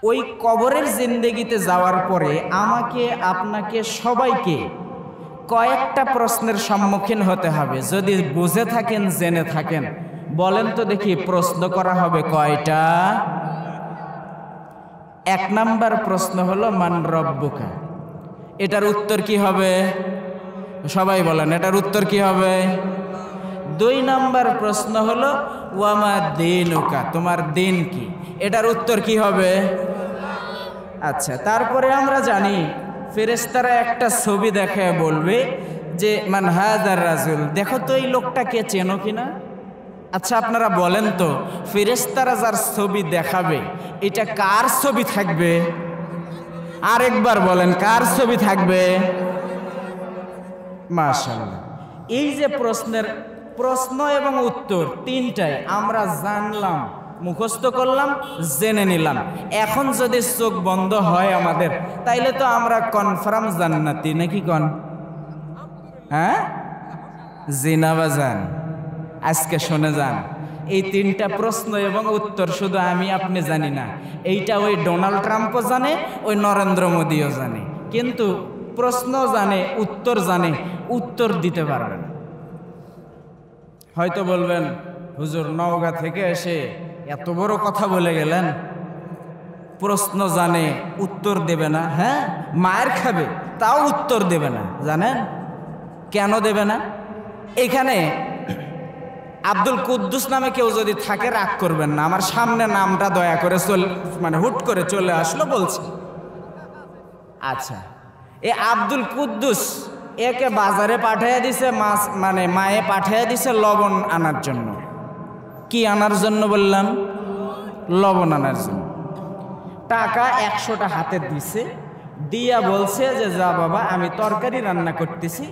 ওই কবরের জিন্দেগিতে যাওয়ার পরে আমাকে আপনাকে সবাইকে কয়েকটা প্রশ্নের সম্মুখীন হতে হবে। যদি বুঝে থাকেন, জেনে থাকেন, বলেন তো দেখি প্রশ্ন করা হবে কয়টা? 1 নাম্বার প্রশ্ন হলো মান রব্বুকা। এটার উত্তর কি হবে? সবাই বলেন এটার উত্তর কি হবে? 2 নাম্বার প্রশ্ন হলো ওয়ামা দীনুকা, তোমার দিন কি? এটার উত্তর কি হবে? আচ্ছা, তারপরে আমরা জানি ফেরেশতারা একটা ছবি দেখে বলবে যে মান হাযার রাজুল, দেখো তো এই লোকটাকে চেনো কিনা। আচ্ছা আপনারা বলেন তো, ফেরেশতারা যার ছবি দেখাবে এটা কার ছবি থাকবে? আরেকবার বলেন, কার ছবি থাকবে? মাশাআল্লাহ। এই যে প্রশ্ন এবং উত্তর তিনটাই আমরা জানলাম, মুখস্থ করলাম, জেনে নিলাম। এখন যদি চোখ বন্ধ হয় আমাদের, তাইলে তো আমরা কনফার্ম জান্নাতি, নাকি কন? হ্যাঁ জিনাবাজান, আজকে শুনে যান, এই 3টা প্রশ্ন এবং উত্তর শুধু আমি আপনি জানি না, এইটা ওই ডোনাল্ড ট্রাম্পও জানে, ওই নরেন্দ্র মোদিও জানে, কিন্তু প্রশ্ন জানে, উত্তর জানে, উত্তর দিতে পারবেন। হয়তো বলবেন হুজুর নওগাঁ থেকে এসে এত বড় কথা বলে গেলেন, প্রশ্ন জানে উত্তর দেবে না। হ্যাঁ, মায়ের খাবে তাও উত্তর দেবে না। জানেন কেন দেবে না? এখানে আব্দুল কুদ্দুস নামে কেউ যদি থাকে রাগ করবেন না, আমার সামনে নামটা দয়া করে হুট করে চলে আসলো বলছি। আচ্ছা, এ আব্দুল কুদ্দুস একে বাজারে পাঠিয়ে দিছে, মায়ে পাঠিয়ে দিছে লবণ আনার জন্য। কি আনার জন্য বললাম? লবণ আনার জন্য। টাকা 100টা হাতে দিছে, দিয়া বলছে যে যা বাবা, আমি তরকারি রান্না করতেছি,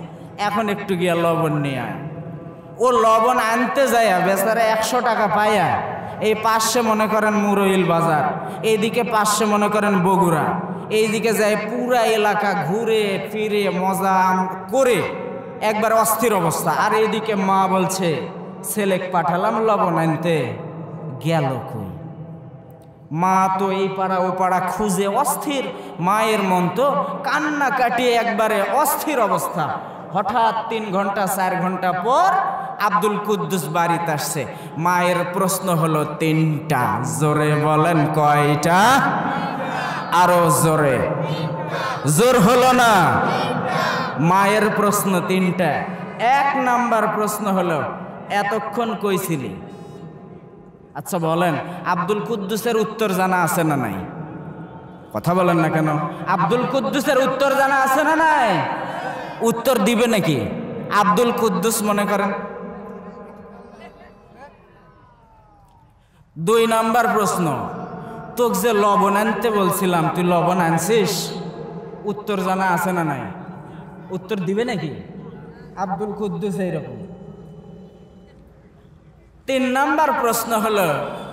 এখন একটু গিয়া লবণ নিয়ে আয়। ও লবণ আনতে যায় বেচারা 100 টাকা পাইয়া এই পাশে মনে করেন মুরইল বাজার, এইদিকে পাশে মনে করেন বগুড়া, এইদিকে যায় পুরা এলাকা ঘুরে ফিরে মজা করে একবার অস্থির অবস্থা। আর এইদিকে মা বলছে ছেলেক পাঠালাম লবণ আনতে, গেল কই? মা তো এই পাড়া ও পাড়া খুঁজে অস্থির, মায়ের মন তো কান্না কাটিয়ে একবারে অস্থির অবস্থা। হঠাৎ 3 ঘন্টা 4 ঘন্টা পর আব্দুল কুদ্দুস বাড়িতে আসছে। মায়ের প্রশ্ন হলো 3টা। জোরে বলেন কয়টা? আরো জোরে, জোর হলো না? মায়ের প্রশ্ন 3টা। 1 নাম্বার প্রশ্ন হলো এতক্ষণ কইছিলি? আচ্ছা বলেন, আব্দুল কুদ্দুসের উত্তর জানা আছে না নাই? কথা বলেন না কেন? আব্দুল কুদ্দুসের উত্তর জানা আছে না নাই? উত্তর দিবে নাকি? আব্দুল কুদ্দুস মনে করেন। 2 নাম্বার প্রশ্ন, তোকে যে লবণ আনতে বলছিলাম, তুই লবণ আনছিস? উত্তর জানা আছে না নাই? উত্তর দিবে নাকি? আব্দুল কুদ্দুস এইরকম। 3 নাম্বার প্রশ্ন হলো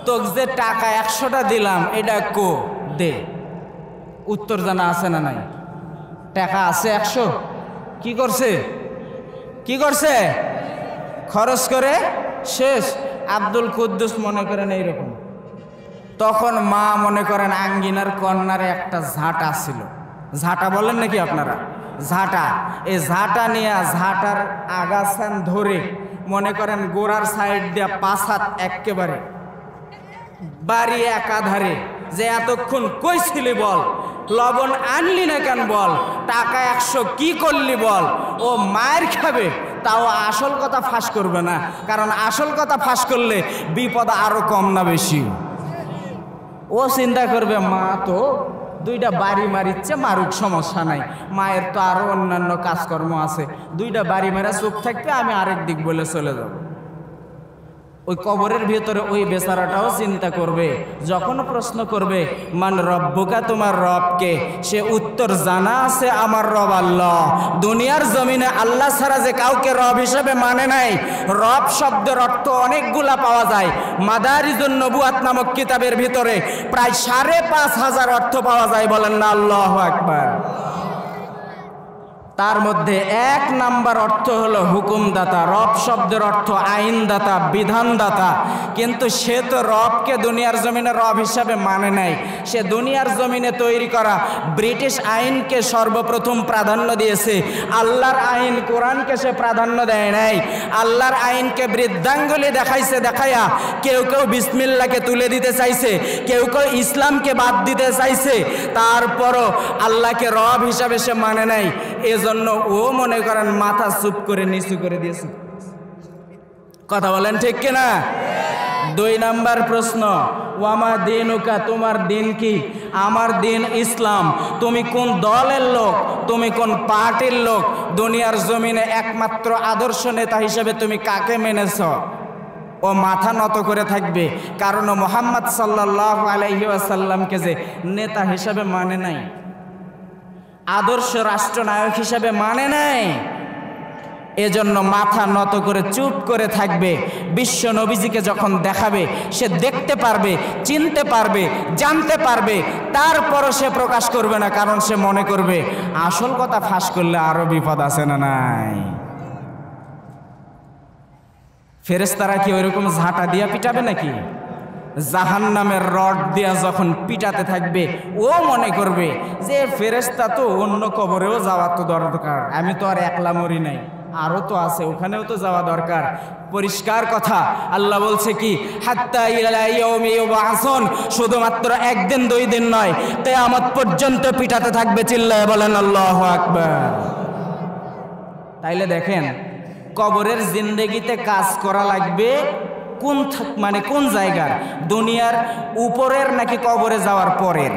তোকে যে টাকা 100টা দিলাম, এটা কো দে। উত্তর জানা আছে না নাই? টাকা আছে 100, কি করছে? কি করছে? খরচ করে শেষ। আব্দুল কুদ্দুস মনে করেন এইরকম। তখন মা মনে করেন আঙ্গিনার কর্নারে একটা ঝাঁটা ছিল, ঝাঁটা বলেন নাকি আপনারা? ঝাঁটা। এই ঝাঁটা নিয়ে ঝাঁটার আগাছান ধরে মনে করেন গোড়ার সাইড দিয়ে 5 হাত একেবারে বাড়ি একাধারে, যে এতক্ষণ কইছিলি বল, লবণ আনলি না কেন বল, টাকা 100 কি করলি বল। ও মায়ের খাবে তাও আসল কথা ফাঁস করবে না, কারণ আসল কথা ফাঁস করলে বিপদ আরো কম না বেশি। ও চিন্তা করবে মা তো 2টা বাড়ি মারিচ্ছে, মারুক, সমস্যা নাই, মায়ের তো আরো অন্যান্য কাজকর্ম আছে, 2টা বাড়ি মারা চুপ থাকবে, আমি আরেক দিক বলে চলে যাব। ওই কবরের ভিতরে ওই বেচারাটাও চিন্তা করবে, যখন প্রশ্ন করবে মান রব্বুকা, তোমার রবকে, সে উত্তর জানা আছে, আমার রব আল্লাহ। দুনিয়ার জমিনে আল্লাহ ছাড়া যে কাউকে রব হিসেবে মানে নাই। রব শব্দের অর্থ অনেকগুলা পাওয়া যায়। মাদারিজুন নবুয়াত নামক কিতাবের ভিতরে প্রায় 5,500 অর্থ পাওয়া যায়। বলেন না আল্লাহু আকবার। তার মধ্যে এক নাম্বার অর্থ হলো হুকুমদাতা। রব শব্দের অর্থ আইনদাতা, বিধানদাতা। কিন্তু সে তো রবকে দুনিয়ার জমিনে রব হিসাবে মানে নাই। সে দুনিয়ার জমিনে তৈরি করা ব্রিটিশ আইনকে সর্বপ্রথম প্রাধান্য দিয়েছে। আল্লাহর আইন কোরআনকে সে প্রাধান্য দেয় নাই। আল্লাহর আইনকে বৃদ্ধাঙ্গুলি দেখাইছে, দেখাইয়া কেউ কেউ বিসমিল্লাহকে তুলে দিতে চাইছে, কেউ কেউ ইসলামকে বাদ দিতে চাইছে। তারপরও আল্লাহকে রব হিসাবে সে মানে নাই। এজন্য ও মনে করেন মাথা চুপ করে নিচু করে দিয়েছে। কথা বলেন ঠিক কিনা? 2 নাম্বার প্রশ্ন, ওয়ামা দিনুকা, তোমার দিন কি? আমার দিন ইসলাম। তুমি কোন দলের লোক? তুমি কোন পার্টির লোক? দুনিয়ার জমিনে একমাত্র আদর্শ নেতা হিসেবে তুমি কাকে মেনেছ? ও মাথা নত করে থাকবে, কারণ মুহাম্মদ সাল্লাল্লাহু আলাইহি ওয়াসাল্লামকে যে নেতা হিসেবে মানে নাই, আদর্শ রাষ্ট্রনায়ক হিসেবে মানে নাই। এজন্য মাথা নত করে চুপ করে থাকবে। বিশ্ব নবীজিকে যখন দেখাবে সে দেখতে পারবে, চিনতে পারবে, জানতে পারবে, তারপরও সে প্রকাশ করবে না, কারণ সে মনে করবে আসল কথা ফাঁস করলে আরো বিপদ আছে না নাই। ফেরেশতারা কি ওইরকম ঝাঁটা দিয়া পিটাবে নাকি? জাহান্নামের রড দিয়া যখন পিটাতে থাকবে ও মনে করবে যে ফেরেশতা তো অন্য কবরেও যাওয়া তো দরকার, আমি তো আর একলা মরি নাই, আরো তো আছে, ওখানেও তো যাওয়া দরকার। পরিষ্কার কথা আল্লাহ বলছে কি, হাত্তা ইলা ইয়াউমি ইউবআসুন, শুধুমাত্র একদিন 2 দিন নয়, কিয়ামত পর্যন্ত পিটাতে থাকবে। চিল্লায়ে বলেন আল্লাহু আকবার। তাইলে দেখেন কবরের জিন্দেগিতে কাজ করা লাগবে কোন জায়গার? দুনিয়ার উপরের নাকি কবরে যাওয়ার পরের?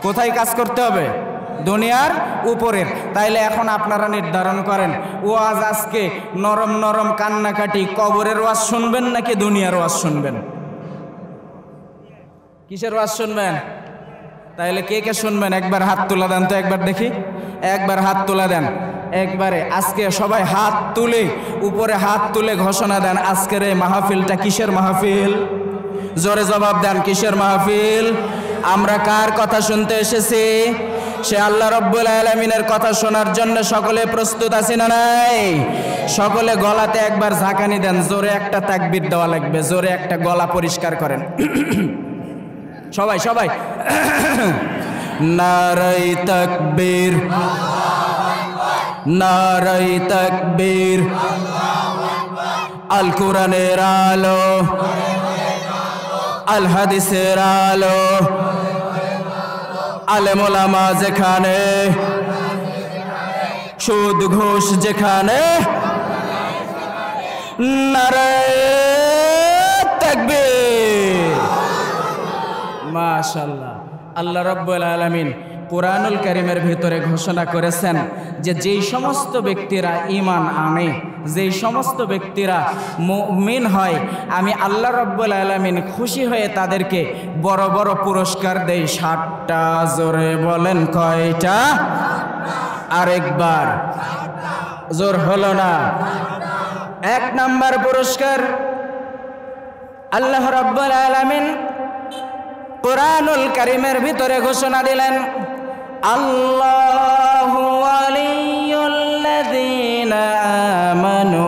কোথায় কাজ করতে হবে? দুনিয়ার উপরের। তাইলে এখন আপনারা নির্ধারণ করেন, ওয়াজ আজকে নরম নরম কান্নাকাটি কবরের ওয়াজ শুনবেন নাকি দুনিয়ার ওয়াজ শুনবেন? কিসের ওয়াজ শুনবেন? তাইলে কে কে শুনবেন একবার হাত তুলে দেন তো, একবার দেখি, একবার হাত তুলে দেন একবারে। আজকে সবাই হাত তুলে, উপরে হাত তুলে ঘোষণা দেন আজকের এই মাহফিলটা কিসের মাহফিল? জোরে জবাব দেন, কিসের মাহফিল? আমরা কার কথা শুনতে এসেছি? সে আল্লাহ রাব্বুল আলামিনের কথা শোনার জন্য সকলে প্রস্তুত আছি না নাই? সকলে গলাতে একবার ঝাঁকানি দেন, জোরে একটা তাকবীর দেওয়া লাগবে, জোরে একটা গলা পরিষ্কার করেন সবাই সবাই। নারায়ে তাকবীর, নারায়ে তাকবীর। আল কোরআনের আলো, আল হাদিসের আলো, আলেম ওলামা যেখানে, সুদ ঘুষ যেখানে, নারায়ে তাকবীর। মাশাআল্লাহ। আল্লাহ রাব্বুল আলামিন কোরআনুল কারীমের ভিতরে ঘোষণা করেছেন যে যেই সমস্ত ব্যক্তিরা ঈমান আনে, যেই সমস্ত ব্যক্তিরা মুমিন হয়, আমি আল্লাহ রাব্বুল আলামিন খুশি হয়ে তাদেরকে বড় বড় পুরস্কার দেই। 7টা। জোরে বলেন কয়টা? আরেকবার, জোর হলো না। 1 নাম্বার পুরস্কার আল্লাহ রাব্বুল আলামিন কোরআনুল কারীমের ভিতরে ঘোষণা দিলেন, আল্লাহু ওয়ালিয়ুল্লাযীনা আমানু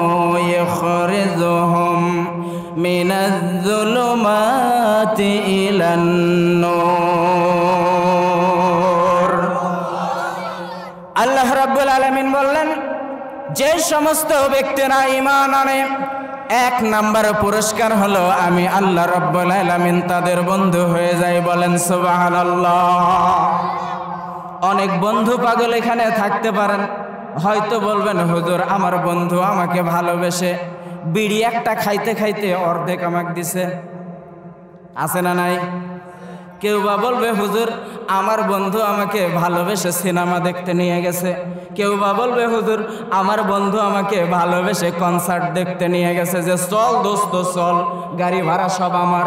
ইখরিজুহুম মিনাজ-যুলুমাতি ইলান-নূর। আল্লাহ রাব্বুল আলামিন বললেন, যে সমস্ত ব্যক্তিরা ঈমান আনে 1 নাম্বার পুরস্কার হলো আমি আল্লাহ রাব্বুল আলামিন তাদের বন্ধু হয়ে যাই। বলেন সুবহানাল্লাহ। অনেক বন্ধু পাগল এখানে থাকতে পারেন, হয়তো বলবেন হুজুর আমার বন্ধু আমাকে ভালোবেসে বিড়ি একটা খাইতে খাইতে অর্ধেক আমাকে দিছে, আছে না নাই? কেউ বা বলবে হুজুর আমার বন্ধু আমাকে ভালোবেসে সিনেমা দেখতে নিয়ে গেছে, কেউ বা বলবে হুজুর আমার বন্ধু আমাকে ভালোবেসে কনসার্ট দেখতে নিয়ে গেছে, যে চল দোস্ত চল, গাড়ি ভাড়া সব আমার,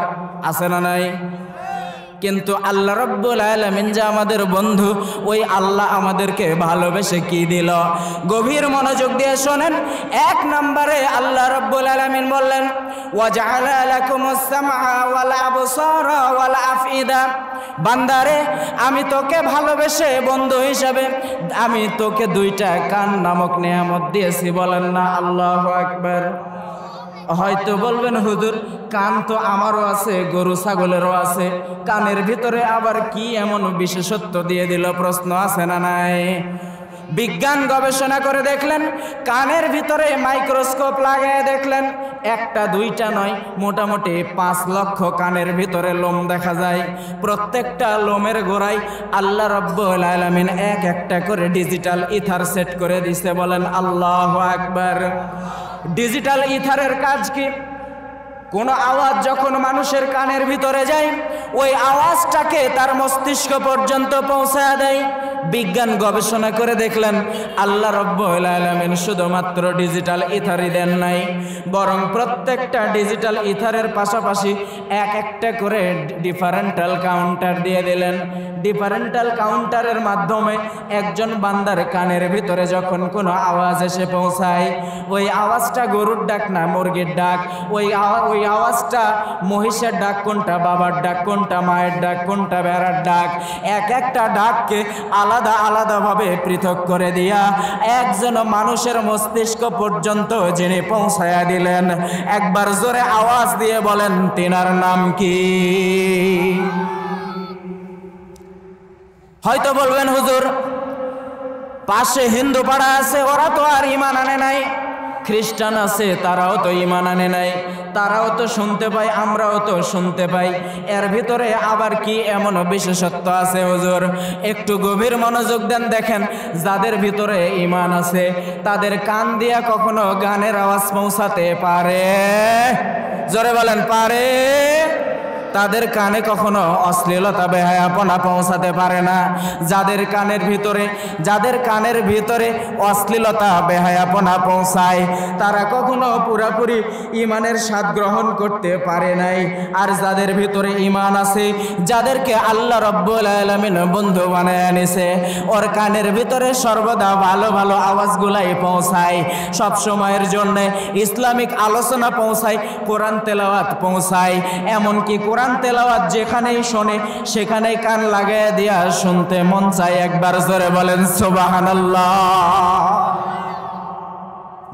আছে না নাই? কিন্তু আল্লাহ রাব্বুল আলামিন যে আমাদের বন্ধু, ওই আল্লাহ আমাদেরকে ভালোবেসে কি দিল? গভীর মনোযোগ দিয়ে শোনেন। 1 নম্বরে আল্লাহ রাব্বুল আলামিন বললেন, ওয়া জাআলা লাকুমুস সামআ ওয়াল আবসারা ওয়াল আফইদা বান্দারে আমি তোকে ভালোবেসে বন্ধু হিসাবে আমি তোকে দুইটা কান নামক নিয়ামত দিয়েছি, বলেন না আল্লাহু আকবার। হয়তো বলবেন হুজুর কান তো আমারও আছে, গরু ছাগলেরও আছে, কানের ভিতরে আবার কি এমন বিশেষত্ব দিয়ে দিল? প্রশ্ন আছে না নাই? বিজ্ঞান গবেষণা করে দেখলেন, কানের ভিতরে মাইক্রোস্কোপ লাগায় দেখলেন, একটা দুইটা নয়, মোটামুটি 5 লক্ষ কানের ভিতরে লোম দেখা যায়। প্রত্যেকটা লোমের গোড়ায় আল্লাহ রাব্বুল আলামিন এক একটা করে ডিজিটাল ইথার সেট করে দিছে, বলেন আল্লাহু আকবার। ডিজিটাল ইথারের কাজ কি? কোনো আওয়াজ যখন মানুষের কানের ভিতরে যায়, ওই আওয়াজটাকে তার মস্তিষ্ক পর্যন্ত পৌঁছায় দেয়। বিজ্ঞান গবেষণা করে দেখলেন আল্লাহ রাব্বুল আলামিন শুধুমাত্র ডিজিটাল ইথারই দেন নাই, বরং প্রত্যেকটা ডিজিটাল ইথারের পাশাপাশি এক একটা করে ডিফারেন্টাল কাউন্টার দিয়ে দিলেন। ডিফারেন্টাল কাউন্টারের মাধ্যমে একজন বান্দার কানের ভিতরে যখন কোনো আওয়াজ এসে পৌঁছায়, ওই আওয়াজটা গরুর ডাক না মুরগির ডাক, ওই আওয়াজটা মহিষের ডাক কোনটা, বাবার ডাক কোনটা, মায়ের ডাক কোনটা, বেড়ার ডাক, এক একটা ডাককে আলাদা আলাদাভাবে পৃথক করে দিয়া একজন মানুষের মস্তিষ্ক পর্যন্ত যিনি পৌঁছায়া দিলেন, একবার জোরে আওয়াজ দিয়ে বলেন তিনার নাম কি? হয়তো বলবেন হুজুর পাশে হিন্দু পাড়া আছে, ওরা তো আর ঈমান আনে নাই, খ্রিস্টান আছে তারাও তো ঈমান আনে নাই, তারাও তো শুনতে পাই, আমরাও তো শুনতে পাই, এর ভিতরে আবার কি এমন বিশেষত্ব আছে হুজুর? একটু গভীর মনোযোগ দেন, দেখেন যাদের ভিতরে ঈমান আছে তাদের কান দিয়া কখনো গানের আওয়াজ পৌঁছাতে পারে? জোরে বলেন পারে? তাদের কানে কখনো অশ্লীলতা বেহায়াপনা পৌঁছাতে পারে না। যাদের কানের ভিতরে অশ্লীলতা বেহায়াপনা পৌঁছায় তারা কখনো পুরাপুরি ঈমানের স্বাদ গ্রহণ করতে পারে নাই। আর যাদের ভিতরে ঈমান আছে, যাদেরকে আল্লাহ রাব্বুল আলামিন বন্ধু বানায় আনিছে, ওর কানের ভিতরে সর্বদা ভালো ভালো আওয়াজগুলাই পৌঁছায়, সব সময়ের জন্য ইসলামিক আলোচনা পৌঁছায়, কোরআন তেলাওয়াত পৌঁছায়, এমনকি কোরআন তেলাওয়াত যেখানেই শোনে সেখানেই কান লাগায় দিয়া শুনতে মন চায়। একবার জোরে বলেন সুবহানাল্লাহ।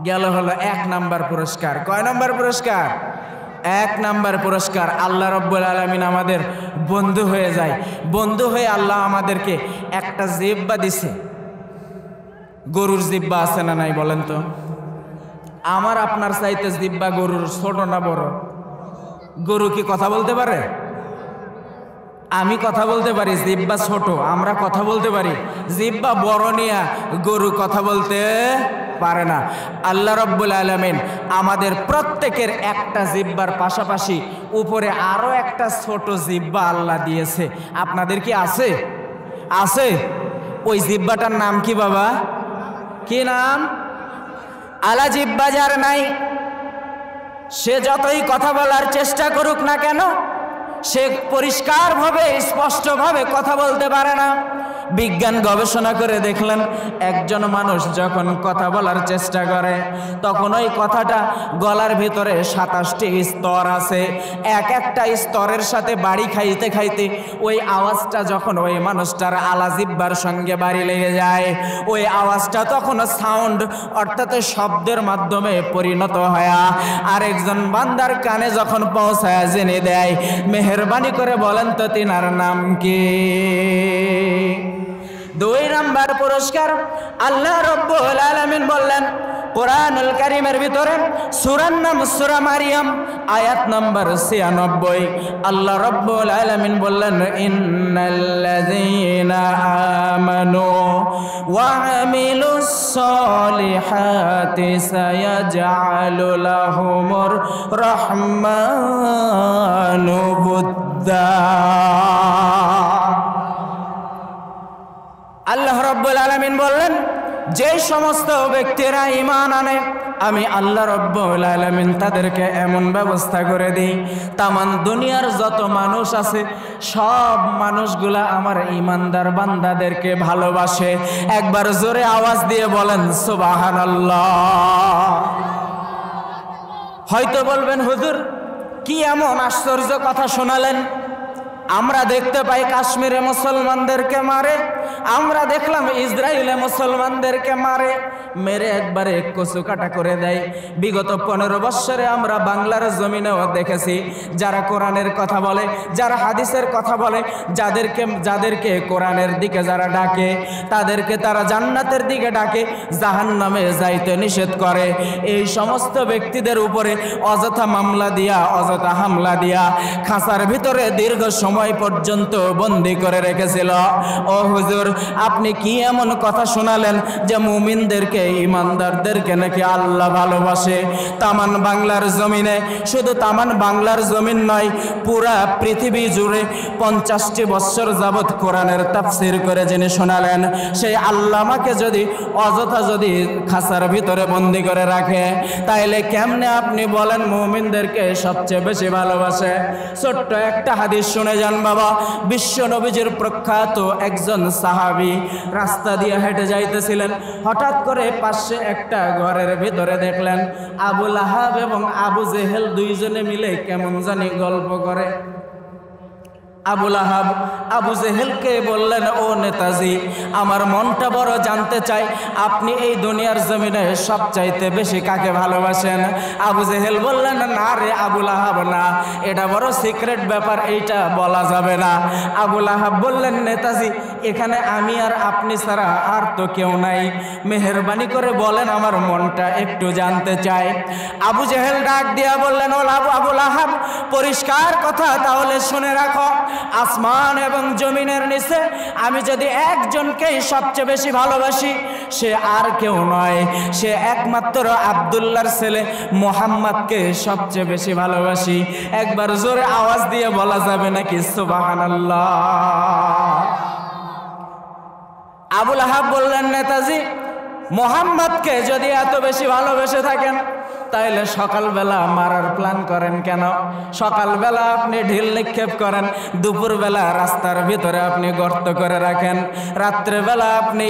গেল হলো 1 নাম্বার পুরস্কার। কয় নাম্বার পুরস্কার? 1 নাম্বার পুরস্কার। আল্লাহ রাব্বুল আলামিন আমাদের বন্ধু হয়ে যায়। বন্ধু হয়ে আল্লাহ আমাদেরকে একটা জিহ্বা দিছে। গরুর জিহ্বা আছে না নাই বলেন তো? আমার আপনার চাইতে জিহ্বা গরুর ছোট না বড়? গরু কি কথা বলতে পারে? আমি কথা বলতে পারি, জিহ্বা ছোট, আমরা কথা বলতে পারি। জিহ্বা বড় নিয়া গরু কথা বলতে পারে না। আল্লাহ রাব্বুল আলামিন আমাদের প্রত্যেকের একটা জিহ্বার পাশাপাশি উপরে আরো একটা ছোট জিহ্বা আল্লাহ দিয়েছে। আপনাদের কি আছে? আছে। ওই জিহ্বাটার নাম কি বাবা? কি নাম? আলা জিহ্বা যার নাই, সে যতই কথা বলার চেষ্টা করুক না কেন, সে পরিষ্কারভাবে স্পষ্টভাবে কথা বলতে পারে না। বিজ্ঞান গবেষণা করে দেখলেন একজন মানুষ যখন কথা বলার চেষ্টা করে তখন ওই কথাটা গলার ভিতরে 27টি স্তর আছে, এক একটা স্তরের সাথে বাড়ি খাইতে খাইতে ওই আওয়াজটা যখন ওই মানুষটার আলা জিহ্বার সঙ্গে বাড়ি লেগে যায়, ওই আওয়াজটা তখন সাউন্ড অর্থাৎ শব্দের মাধ্যমে পরিণত হয় আরেকজন বান্দার কানে যখন পৌঁছায় জেনে দেয়। মেহেরবানি করে বলেন তো তিনার নাম কি? 2 নাম্বার পুরস্কার আল্লাহ রাব্বুল আলামিন বললেন কোরআনুল কারীমের ভিতরে সূরার নাম সূরা মারিয়াম, আয়াত নাম্বার 96। আল্লাহ রাব্বুল আলামিন বললেন ইন্নাল্লাযীনা আমানু ওয়া আমিলুস সলিহাতি সায়াজআলু লাহুমুর রাহমানু বুদ্দা। আল্লাহ রাব্বুল আলামিন বললেন যে সমস্ত ব্যক্তিরা ঈমান আনে আমি আল্লাহ রাব্বুল আলামিন তাদেরকে এমন ব্যবস্থা করে দিই, তামাম দুনিয়ার যত মানুষ আছে সব মানুষগুলা আমার ঈমানদার বান্দাদেরকে ভালোবাসে। একবার জোরে আওয়াজ দিয়ে বলেন সুবহানাল্লাহ। হয়তো বলবেন হুজুর কি এমন আশ্চর্য কথা শোনালেন? আমরা দেখতে পাই কাশ্মীরে মুসলমানদেরকে মারে, আমরা দেখলাম ইসরায়েলে মুসলমানদেরকে মারে, মেরে একবারে কচু কাটা করে দেয়। বিগত 15 বৎসরে আমরা বাংলার জমিনেও দেখেছি যারা কোরআনের কথা বলে, যারা হাদিসের কথা বলে, যাদেরকে কোরআনের দিকে যারা ডাকে তাদেরকে তারা জান্নাতের দিকে ডাকে, জাহান্নামে যাইতে নিষেধ করে। এই সমস্ত ব্যক্তিদের উপরে অযথা মামলা দিয়া, অযথা হামলা দিয়া খাঁচার ভিতরে দীর্ঘ সময় পর্যন্ত বন্দি করে রেখেছিল। ও হুজুর, আপনি কি এমন কথা শোনালেন যে মুমিনদেরকে, ইমানদারদেরকে নাকি আল্লাহ ভালোবাসে? তামান বাংলার জমিনে, শুধু তামান বাংলার জমিন নয়, পুরা পৃথিবী জুড়ে 50টি বৎসর যাবৎ কোরআনের তাফসীর করে যিনি শোনালেন, সেই আল্লামাকে যদি অযথা যদি খাঁচার ভিতরে বন্দি করে রাখে, তাইলে কেমনে আপনি বলেন মুমিনদেরকে সবচেয়ে বেশি ভালোবাসে? ছোট্ট একটা হাদিস শুনে যান বাবা। বিশ্ব নবীজির প্রখ্যাত একজন সাহাবী রাস্তা দিয়ে হেঁটে যাইতেছিলেন, হঠাৎ করে পাশে একটা ঘরের ভিতরে দেখলেন আবু লাহাব এবং আবু জেহেল দুইজনে মিলে কেমন জানি গল্প করে। আবু লাহাব আবু জেহেলকে বললেন, ও নেতাজি, আমার মনটা বড় জানতে চাই, আপনি এই দুনিয়ার জমিনে সবচাইতে বেশি কাকে ভালোবাসেন? আবু জেহেল বললেন, না রে আবু লাহাব, না, এটা বড় সিক্রেট ব্যাপার, এইটা বলা যাবে না। আবু লাহাব বললেন, নেতাজি, এখানে আমি আর আপনি ছাড়া আর তো কেউ নাই, মেহেরবানি করে বলেন, আমার মনটা একটু জানতে চাই। আবু জেহেল ডাক দিয়া বললেন, ও আবু লাহাব, পরিষ্কার কথা, তাহলে শুনে রাখো, আসমান এবং জমিনের নিচে আমি যদি একজনকেই সবচেয়ে বেশি ভালোবাসি, সে আর কেউ নয়, সে একমাত্র আব্দুল্লাহর ছেলে মুহাম্মদকে সবচেয়ে বেশি ভালোবাসি। একবার জোরে আওয়াজ দিয়ে বলা যাবে নাকি সুবহানাল্লাহ? আবু লাহাব বললেন, নেতাজি, মুহাম্মদকে যদি এত বেশি ভালোবেসে থাকেন, তাইলে সকালবেলা মারার প্ল্যান করেন কেন? সকালবেলা আপনি ঢিল নিক্ষেপ করেন, দুপুরবেলা রাস্তার ভিতরে আপনি গর্ত করে রাখেন, রাত্রেবেলা আপনি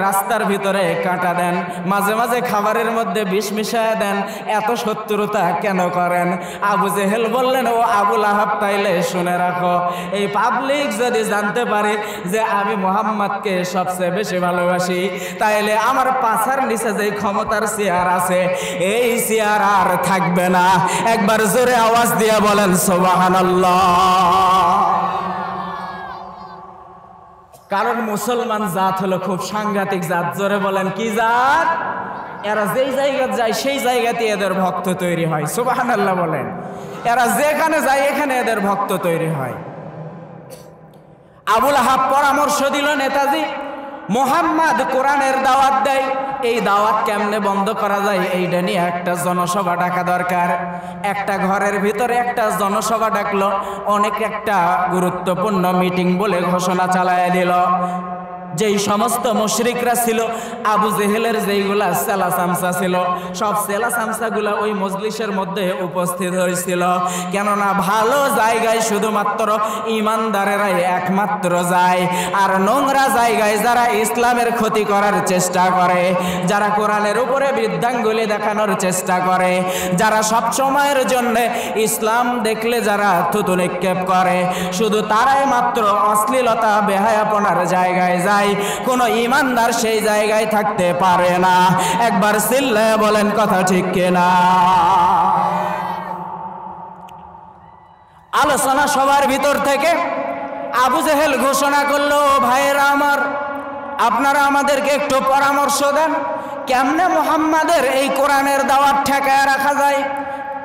রাস্তার ভিতরে কাঁটা দেন, মাঝে মাঝে খাবারের মধ্যে বিষ মিশায় দেন, এত শত্রুতা কেন করেন? আবু জেহেল বললেন, ও আবু লাহাব, তাইলে শুনে রাখো, এই পাবলিক যদি জানতে পারে যে আমি মুহাম্মদকে সবচেয়ে বেশি ভালোবাসি, তাইলে আমার পাছার নিচে যে ক্ষমতার চেয়ার আছে, এই চেয়ার আর থাকবে না। একবার জোরে আওয়াজ দিয়ে বলেন সুবহানাল্লাহ। কারণ মুসলমান জাত হলো খুব সাংঘাতিক জাত। জোরে বলেন, কি জাত? এরা যেই জায়গা যায় সেই জায়গাতে এদের ভক্ত তৈরি হয়। সুবহানাল্লাহ বলেন। এরা যেখানে যায় এখানে এদের ভক্ত তৈরি হয়। আবু লাহাব পরামর্শ দিল, নেতাজি, মুহাম্মদ কোরআনের দাওয়াত দেয়, এই দাওয়াত কেমনে বন্ধ করা যায় এইটা নিয়ে একটা জনসভা ডাকা দরকার। একটা ঘরের ভিতরে একটা জনসভা ডাকলো, অনেক একটা গুরুত্বপূর্ণ মিটিং বলে ঘোষণা চালায় দিল। যেই সমস্ত মুশরিকরা ছিল, আবু জেহেলের যেইগুলা সেলা চামচা ছিল, সব সেলা চামচাগুলা ওই মজলিসের মধ্যে উপস্থিত হয়েছিল। কেননা ভালো জায়গায় শুধুমাত্র ইমানদারেরাই একমাত্র যায়, আর নোংরা জায়গায় যারা ইসলামের ক্ষতি করার চেষ্টা করে, যারা কোরআনের উপরে বৃদ্ধাঙ্গুলি দেখানোর চেষ্টা করে, যারা সব সময়ের জন্য ইসলাম দেখলে যারা থুতু নিক্ষেপ করে, শুধু তারাই মাত্র অশ্লীলতা বেহায়াপনার জায়গায় যায়। কোন ইমানদার সেই জায়গায় থাকতে পারে না। একবার চিল্লায়ে বলেন কথা ঠিক কিনা? আলোচনা সবার ভিতর থেকে আবু জেহেল ঘোষণা করলো, ভাইয়েরা আমার, আপনারা আমাদেরকে একটু পরামর্শ দেন, কেমনে মুহাম্মাদের এই কোরআনের দাওয়াত ঠেকায় রাখা যায়,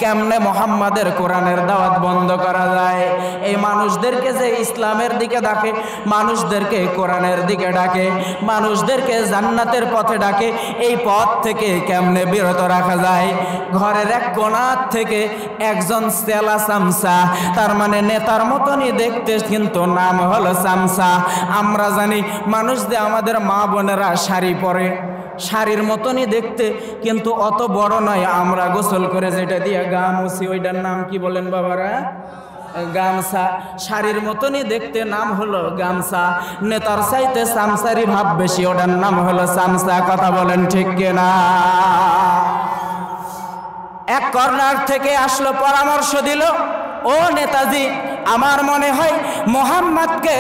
কেমনে মুহাম্মাদের কোরআনের দাওয়াত বন্ধ করা যায়। এই মানুষদেরকে যে ইসলামের দিকে ডাকে, মানুষদেরকে কোরআনের দিকে ডাকে, মানুষদেরকে জান্নাতের পথে ডাকে, এই পথ থেকে কেমনে বিরত রাখা যায়। ঘরের এক কোণা থেকে একজন সেলা চামচা, তার মানে নেতার মতনই দেখতে, কিন্তু নাম হলো চামচা। আমরা জানি মানুষ যে আমাদের মা বোনেরা শাড়ি পরে, শাড়ির মতনই দেখতে, কিন্তু অত বড় নয়। আমরা গোসল করে যেটা দিয়ে গা মুছি, ওইটার নাম কি বলেন বাবারা? গামছা। শাড়ির মতনই দেখতে, নাম হলো গামছা। নেতার চাইতে চামচারি ভাব বেশি, ওটার নাম হলো চামচা। কথা বলেন ঠিক কিনা? এক কর্নার থেকে আসলো, পরামর্শ দিল, ও নেতাজি, আমার মনে হয় মুহাম্মদকে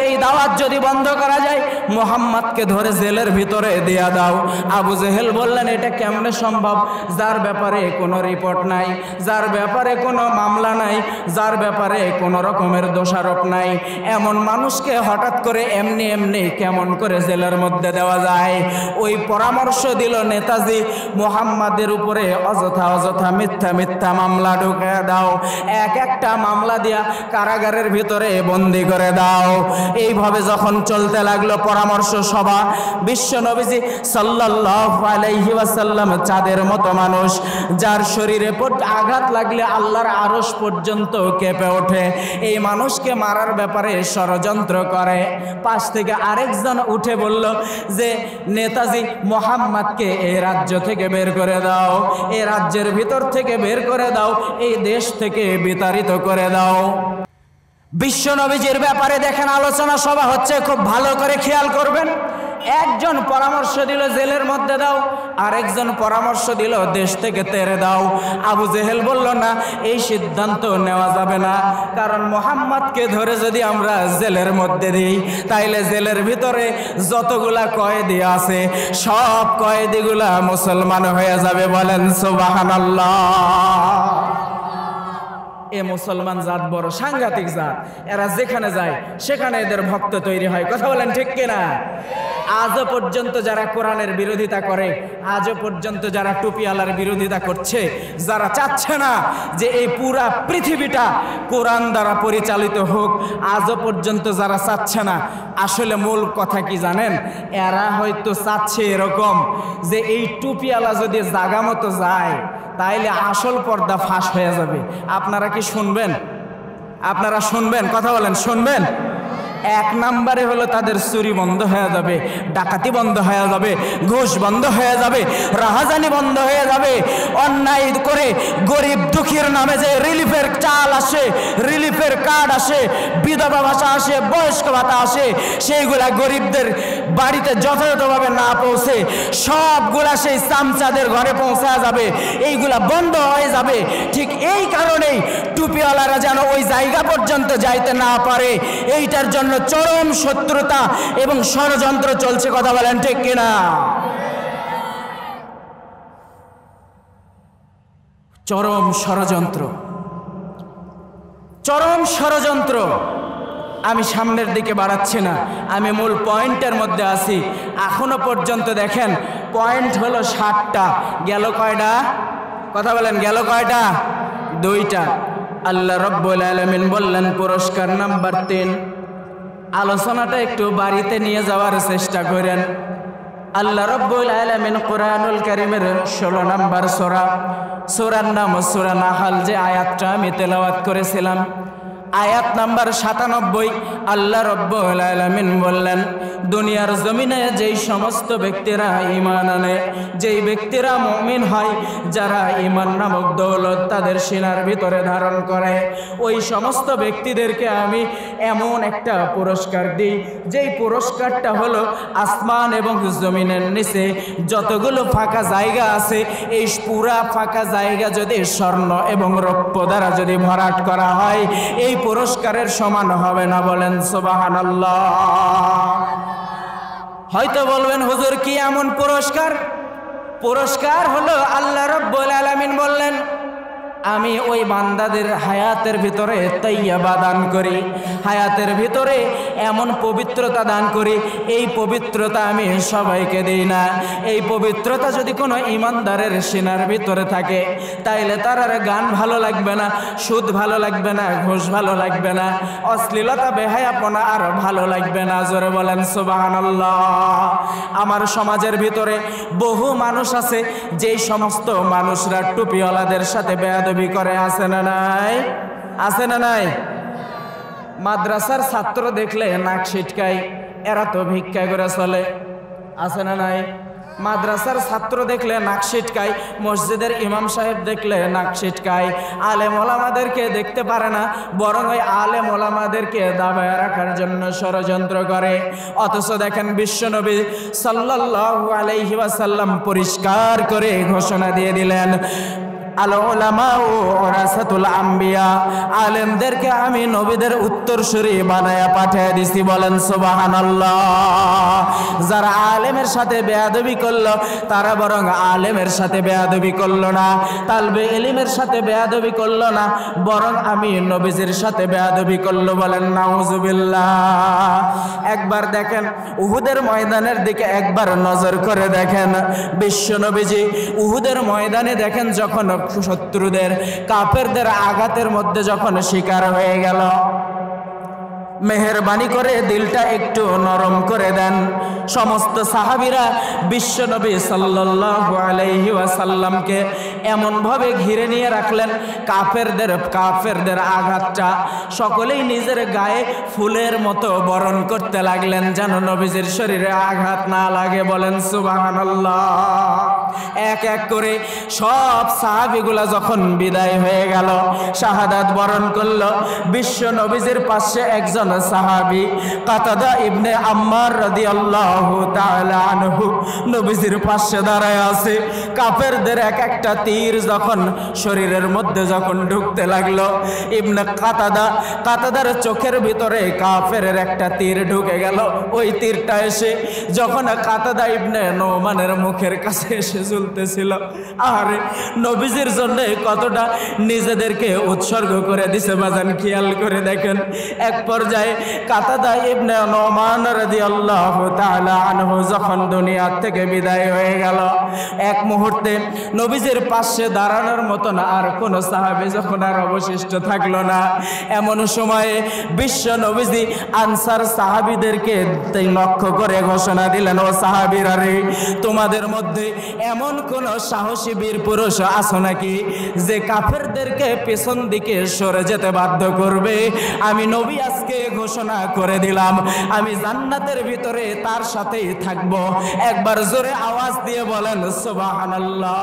এই দাওয়াত যদি বন্ধ করা যায়, মুহাম্মদকে ধরে জেলের ভিতরে দিয়া দাও। আবু জেহেল বললেন, এটা কেমনে সম্ভব? যার ব্যাপারে কোনো রিপোর্ট নাই, যার ব্যাপারে কোনো মামলা নাই, যার ব্যাপারে কোনো রকমের দোষারোপ নাই, এমন মানুষকে হঠাৎ করে এমনি এমনি কেমন করে জেলের মধ্যে দেওয়া যায়? ওই পরামর্শ দিল নেতাজি, মুহাম্মাদের উপরে অযথা অযথা মিথ্যা মিথ্যা মামলা ঢুকে দাও, এক একটা মামলা দিয়া কারাগারের ভিতরে বন্দি করে দাও। এইভাবে যখন চলতে লাগলো পরামর্শ সভা, বিশ্ব নবীজি সাল্লাল্লাহু আলাইহি ওয়াসাল্লাম চাঁদের মতো মানুষ, যার শরীরে আঘাত লাগলে আল্লাহর আরশ পর্যন্ত কেঁপে ওঠে, এই মানুষকে মারার ব্যাপারে ষড়যন্ত্র করে। পাশ থেকে আরেকজন উঠে বলল যে নেতাজি, মুহাম্মদকে এই রাজ্য থেকে বের করে দাও, এই রাজ্যের ভিতর থেকে বের করে দাও, এই দেশ থেকে বিতাড়িত করে দাও। বিশ্ব নবীজির ব্যাপারে দেখেন আলোচনা সভা হচ্ছে, খুব ভালো করে খেয়াল করবেন। একজন পরামর্শ দিল জেলের মধ্যে দাও, আরেকজন পরামর্শ দিল দেশ থেকে তেড়ে দাও। আবু জেহেল বলল, না, এই সিদ্ধান্ত নেওয়া যাবে না, কারণ মুহাম্মদকে ধরে যদি আমরা জেলের মধ্যে দিই, তাইলে জেলের ভিতরে যতগুলা কয়েদি আছে সব কয়েদিগুলা মুসলমান হয়ে যাবে। বলেন সুবহানাল্লাহ। এ মুসলমান জাত বড় সাংঘাতিক জাত, এরা যেখানে যায় সেখানে এদের ভক্ত তৈরি হয়। কথা বলেন ঠিক কিনা? আজও পর্যন্ত যারা কোরআনের বিরোধিতা করে, আজও পর্যন্ত যারা টুপিওয়ালার বিরোধিতা করছে, যারা চাচ্ছে না যে এই পুরা পৃথিবীটা কোরআন দ্বারা পরিচালিত হোক, আজও পর্যন্ত যারা চাচ্ছে না, আসলে মূল কথা কি জানেন? এরা হয়তো চাচ্ছে এরকম যে এই টুপিওয়ালা যদি জাগা মতো যায় তাইলে আসল পর্দা ফাঁস হয়ে যাবে। আপনারা কি শুনবেন? আপনারা শুনবেন? কথা বলেন, শুনবেন? এক নম্বরে হলো তাদের চুরি বন্ধ হয়ে যাবে, ডাকাতি বন্ধ হয়ে যাবে, ঘুষ বন্ধ হয়ে যাবে, রাহাজানি বন্ধ হয়ে যাবে। অন্যায় করে গরিব দুঃখীর নামে যে রিলিফের চাল আসে, রিলিফের কার্ড আসে, বিধবা ভাতা আসে, বয়স্ক ভাতা আসে, সেইগুলা গরিবদের বাড়িতে যথাযথভাবে না পৌঁছে সবগুলা সেই চামচাদের ঘরে পৌঁছা যাবে, এইগুলা বন্ধ হয়ে যাবে। ঠিক এই কারণেই টুপিওয়ালারা যেন ওই জায়গা পর্যন্ত যাইতে না পারে, এইটার জন্য চরম শত্রুতা এবং ষড়যন্ত্র চলছে। কথা বলেন ঠিক কিনা? চরম ষড়যন্ত্র, চরম ষড়যন্ত্র। আমি সামনের দিকে বাড়াচ্ছি না, আমি মূল পয়েন্টের মধ্যে আছি। এখনো পর্যন্ত দেখেন পয়েন্ট হলো 60টা, গেল কয়টা? কথা বলেন, গেল কয়টা? 2টা। আল্লাহ রাব্বুল আলামিন বললেন পুরস্কার নাম্বার 3। আলোচনাটা একটু বাড়িতে নিয়ে যাওয়ার চেষ্টা করেন। আল্লাহ রাব্বুল আলামিন কোরআনুল কারীমের 16 নম্বর সূরা, সূরার নাম সূরা নাহল, যে আয়াতটা আমি তেলাওয়াত করেছিলাম, আয়াত নাম্বার 97। আল্লাহ রাব্বুল আলামিন বললেন, দুনিয়ার জমিনে যেই সমস্ত ব্যক্তিরা ঈমান আনে, যেই ব্যক্তিরা মুমিন হয়, যারা ঈমান নামক দৌলত তাদের সিনার ভিতরে ধারণ করে, ওই সমস্ত ব্যক্তিদেরকে আমি এমন একটা পুরস্কার দিই, যেই পুরস্কারটা হলো আসমান এবং জমিনের নিচে যতগুলো ফাঁকা জায়গা আছে, এই পুরা ফাঁকা জায়গা যদি স্বর্ণ এবং রৌপ্য দ্বারা যদি ভরাট করা হয়, এই পুরস্কারের সমান হবে না। বলেন সুবহানাল্লাহ। হয়তো বলবেন, হুজুর কি এমন পুরস্কার? পুরস্কার হলো আল্লাহ রাব্বুল আলামিন বললেন, আমি ওই বান্দাদের হায়াতের ভিতরে তাইয়্যিবা দান করি, হায়াতের ভিতরে এমন পবিত্রতা দান করি, এই পবিত্রতা আমি সবাইকে দিই না। এই পবিত্রতা যদি কোনো ইমানদারের সিনার ভিতরে থাকে, তাইলে তার আর গান ভালো লাগবে না, সুদ ভালো লাগবে না, ঘুষ ভালো লাগবে না, অশ্লীলতা বেহায়াপনা আর ভালো লাগবে না। জোরে বলেন সুবহানাল্লাহ। আমার সমাজের ভিতরে বহু মানুষ আছে, যেই সমস্ত মানুষরা টুপিওয়ালাদের সাথে বেয়াদবি করে, আছে না নাই? আছে না নাই? মাদ্রাসার ছাত্র দেখলে নাক ছিটকায়, এরা তো ভিক্ষা করে চলে, আছে না নাই? মাদ্রাসার ছাত্র দেখলে নাক ছিটকায়, মসজিদের ইমাম সাহেব দেখলে নাক ছিটকায়, আলেম ওলামাদেরকে দেখতে পারে না, বরং ওই আলেম ওলামাদেরকে দাবায় রাখার জন্য ষড়যন্ত্র করে। অথচ দেখেন বিশ্বনবী সাল্লাল্লাহু আলাইহি ওয়াসাল্লাম পরিষ্কার করে ঘোষণা দিয়ে দিলেন, আল উলামা ওয়ারাসাতুল আম্বিয়া, আলেমদেরকে আমি নবীদের উত্তরসূরি বানায়া পাঠিয়ে দিছি। বলেন সুবহানাল্লাহ। যারা আলেমের সাথে বেয়াদবি করলো তারা বরং আলেমের সাথে বেয়াদবি করলো না, তালবে ইলমের সাথে বেয়াদবি করলো না, বরং আমি নবীজির সাথে বেয়াদবি করলো। বলেন নাউজুবিল্লাহ। একবার দেখেন উহুদের ময়দানের দিকে একবার নজর করে দেখেন, বিশ্ব নবীজি উহুদের ময়দানে দেখেন যখন শত্রুদের কাফেরদের আঘাতের মধ্যে যখন শিকার হয়ে গেল, মেহেরবানি করে দিলটা একটু নরম করে দেন। সমস্ত সাহাবীরা বিশ্বনবী সাল্লাল্লাহু আলাইহি ওয়াসাল্লামকে এমনভাবে ঘিরে নিয়ে রাখলেন, কাফেরদের আঘাতটা সকলেই নিজের গায়ে ফুলের মতো বরণ করতে লাগলেন, যেন নবীজির শরীরে আঘাত না লাগে। বলেন সুবহানাল্লাহ। এক এক করে সব সাহাবীগুলা যখন বিদায় হয়ে গেল, শাহাদাত বরণ করলো, বিশ্ব নবীজির পাশে একজন সাহাবী কাতাদা ইবনে আম্মার রাদিয়াল্লাহু তাআলা আনহু নবীজির পাশে দাঁড়ায় আছে। কাফেরদের এক একটা তীর যখন শরীরের মধ্যে যখন ঢুকতে লাগলো, ইবনে কাতাদার চোখের ভিতরে কাফেরের একটা তীর ঢুকে গেল। ওই তীরটা এসে যখন কাতাদা ইবনে নোমানের মুখের কাছে এসে ঝুলতেছিল, আরে নবীজির জন্য কতটা নিজেদেরকে উৎসর্গ করে দিছে বাজান, খেয়াল করে দেখেন। এক পর্যায়ে কাতাদা ইবনে নোমান রাদিয়াল্লাহু তাআলা আনহু যখন দুনিয়া থেকে বিদায় হয়ে গেল, এক মুহূর্তে নবীজির পাশে দাঁড়ানোর মতন আর কোন সাহাবী যখন আর অবশিষ্ট থাকলো না, এমন সময়ে বিশ্ব নবীজি আনসার সাহাবীদেরকে লক্ষ্য করে ঘোষণা দিলেন, ও সাহাবীরা রে, তোমাদের মধ্যে এমন কোন সাহসী বীর পুরুষ আছো নাকি যে কাফেরদেরকে পেছন দিকে সরে যেতে বাধ্য করবে? আমি নবী আজকে ঘোষণা করে দিলাম, আমি জান্নাতের ভিতরে তার সাথেই থাকবো। একবার জোরে আওয়াজ দিয়ে বলেন সুবহানাল্লাহ।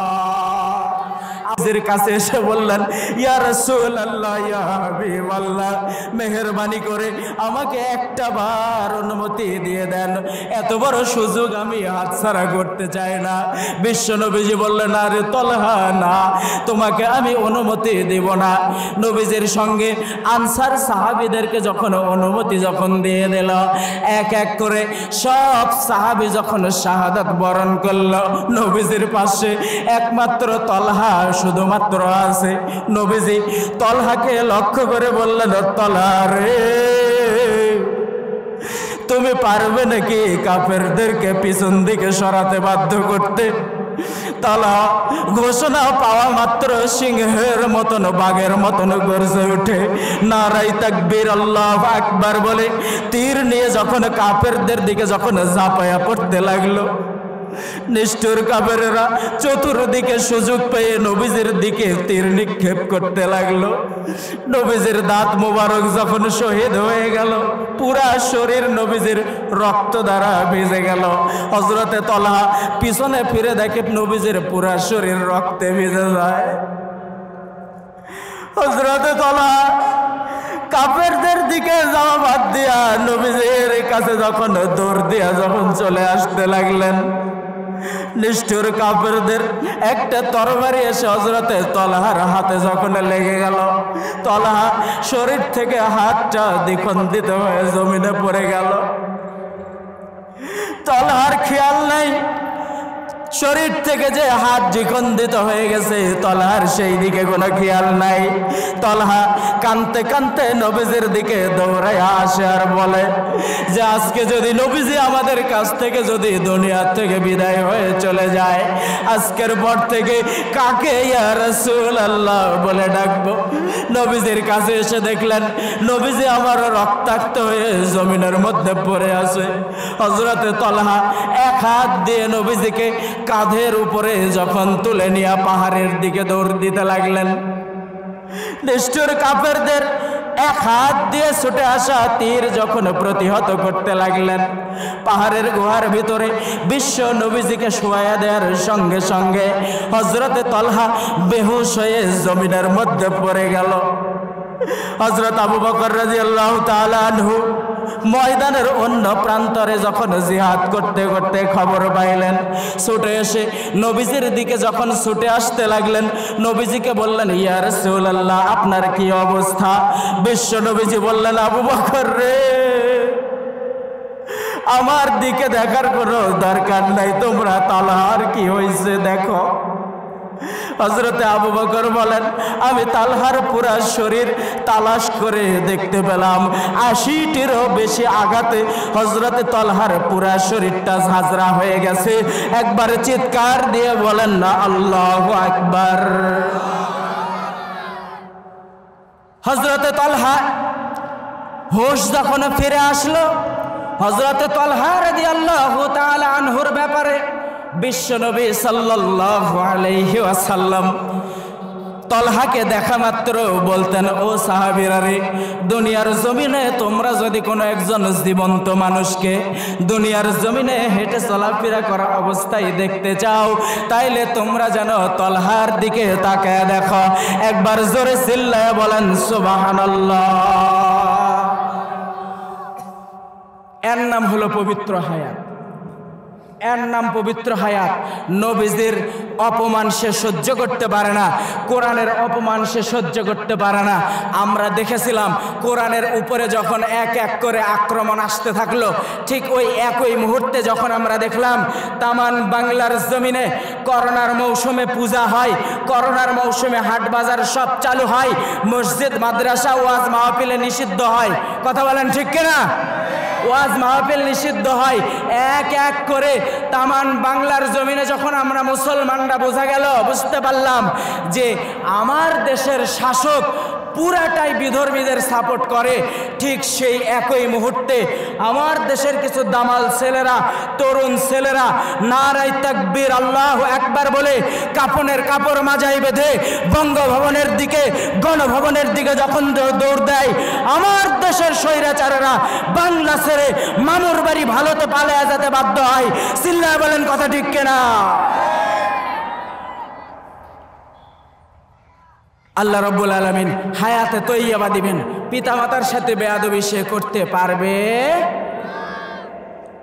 নবীজির কাছে এসে বললেন, ইয়া রাসূলুল্লাহ, ইয়া হাবিবাল্লাহ, মেহেরবানি করে আমাকে একটা বার অনুমতি দিয়ে দেন, এত বড় সুযোগ আমি হাতছাড়া করতে চাই না। বিশ্ব নবীজি বললেন, আরে তলহা না, তোমাকে আমি অনুমতি দেব না। নবীজির সঙ্গে আনসার সাহাবীদেরকে যখন অনুমতি যখন দিয়ে দিল, এক এক করে সব সাহাবী যখন শাহাদাত বরণ করলো, নবীজির পাশে একমাত্র তলহা শুধুমাত্র আছে। নবীজি তলহাকে লক্ষ্য করে বললেন, তলহা রে, তুমি পারবে নাকি কাফেরদেরকে পিছন দিকে সরাতে বাধ্য করতে? তলহা ঘোষণা পাওয়া মাত্র সিংহের মতন, বাঘের মতন গর্জে উঠে নারায়ে তাকবীর আল্লাহু আকবার বলে তীর নিয়ে যখন কাফেরদের দিকে যখন ঝাঁপায়া পড়তে লাগলো, নিষ্ঠুর কাফেরেরা চতুর্দিকে সুযোগ পেয়ে নবীজির দিকে তীর নিক্ষেপ করতে লাগলো। নবীজির দাঁত মোবারক যখন শহীদ হয়ে গেল, পুরা শরীর নবীজির রক্ত দ্বারা ভিজে গেল। হযরতে তলহা পিছনে ফিরে দেখে নবীজির পুরা শরীর রক্তে ভিজে যায়। হযরতে তলহা কাফেরদের দিকে যাওয়া বাদ দিয়া নবীজির কাছে যখন দৌড় দিয়া যখন চলে আসতে লাগলেন, নিষ্ঠুর কাফেরদের একটা তরবারি এসে হযরতে তলহার হাতে যখন লেগে গেল, তলহা শরীর থেকে হাতটা দ্বিখণ্ডিত হয়ে জমিনে পড়ে গেল। তলহার খেয়াল নাই শরীর থেকে যে হাত দ্বিখণ্ডিত হয়ে গেছে, তলহার সেই দিকে কোনো খেয়াল নাই। তলহা কাঁদতে কাঁদতে নবীজির দিকে দৌড়ায় আসে আর বলে যে আজকে যদি নবীজি আমাদের কাছ থেকে যদি দুনিয়া থেকে বিদায় হয়ে চলে যায়, আজকের পর থেকে কাকে ইয়া রাসূলুল্লাহ বলে ডাকবো? নবীজির কাছে এসে দেখলেন নবীজি আমার রক্তাক্ত হয়ে জমিনের মধ্যে পড়ে আছে। হযরতে তলহা এক হাত দিয়ে নবীজিকে কাঁধের উপরে যখন তুলে নিয়ে পাহাড়ের দিকে দৌড় দিতে লাগলেন, নিষ্ঠুর কাফেরদের এক হাত দিয়ে ছুটে আসা তীর যখন প্রতিহত করতে লাগলেন, পাহাড়ের গুহার ভিতরে বিশ্ব নবীজিকে শোয়া দেওয়ার সঙ্গে সঙ্গে হযরতে তলহা বেহুশ হয়ে জমিনের মধ্যে পড়ে গেল। হযরত আবু বকর রাদিয়াল্লাহু তাআলা আনহু ময়দানের অন্য প্রান্তরে যখন জিহাদ করতে করতে খবর পাইলেন, ছুটে এসে নবীজির দিকে যখন ছুটে আসতে লাগলেন, নবীজিকে বললেন, ইয়া রাসূলুল্লাহ, আপনার কি অবস্থা? বিশ্ব নবীজি বললেন, আবু বকর রে, আমার দিকে দেখার কোনো দরকার নাই, তোমরা তালহার কি হয়েছে দেখো। হযরতে আবু বকর বলেন, আমি তালহার পুরা শরীর তালাশ করে দেখতে পেলাম ৮০টিরও বেশি আঘাতে হযরতে তালহার পুরা শরীরটা ঝাঁঝরা হয়ে গেছে। একবার চিৎকার দিয়ে বলেন না আল্লাহু আকবার। হযরতে তালহা হোশ যখন ফিরে আসলো, হযরতে তালহা রাদিয়াল্লাহু তাআলা আনহুর ব্যাপারে বিশ্বনবী সাল্লাল্লাহু আলাইহি ওয়াসাল্লাম তালহাকে দেখা মাত্র বলতেন, ও সাহাবীরা রে, দুনিয়ার জমিনে তোমরা যদি কোনো একজন জীবন্ত মানুষকে দুনিয়ার জমিনে হেঁটে চলাফেরা করা অবস্থায় দেখতে চাও, তাইলে তোমরা যেন তালহার দিকে তাকায় দেখো। একবার জোরে চিল্লায় বলেন সুবহানাল্লাহ। এর নাম হলো পবিত্র হায়াত, এর নাম পবিত্র হায়াত। নবীজির অপমান সে সহ্য করতে পারে না, কোরআনের অপমান সে সহ্য করতে পারে না। আমরা দেখেছিলাম কোরআনের উপরে যখন এক এক করে আক্রমণ আসতে থাকলো, ঠিক ওই একই মুহূর্তে যখন আমরা দেখলাম তামান বাংলার জমিনে করোনার মৌসুমে পূজা হয়, করোনার মৌসুমে হাট বাজার সব চালু হয়, মসজিদ মাদ্রাসা ওয়াজ মাহফিলে নিষিদ্ধ হয়। কথা বলেন ঠিক কিনা? ওয়াজ মাহফিল নিষিদ্ধ হয়। এক এক করে তামান বাংলার জমিনে যখন আমরা মুসলমানরা বুঝতে পারলাম যে আমার দেশের শাসক পুরাটাই বিধর্মীদের সাপোর্ট করে, ঠিক সেই একই মুহূর্তে আমার দেশের কিছু দামাল ছেলেরা, তরুণ ছেলেরা নারায়ে তাকবীর আল্লাহু আকবার বলে কাফনের কাপড় মাজায় বেঁধে বঙ্গভবনের দিকে, গণভবনের দিকে যখন দৌড় দেয়, আমার দেশের স্বৈরাচারেরা বাংলা ছেড়ে মামুর বাড়ি ভালোতে পালিয়ে যেতে বাধ্য হয়। চিল্লায় বলেন কথা ঠিক কিনা? আল্লাহ রাব্বুল আলামিন হায়াতে তৈয়বা দিবেন। পিতামাতার সাথে বেয়াদবি সে করতে পারবে?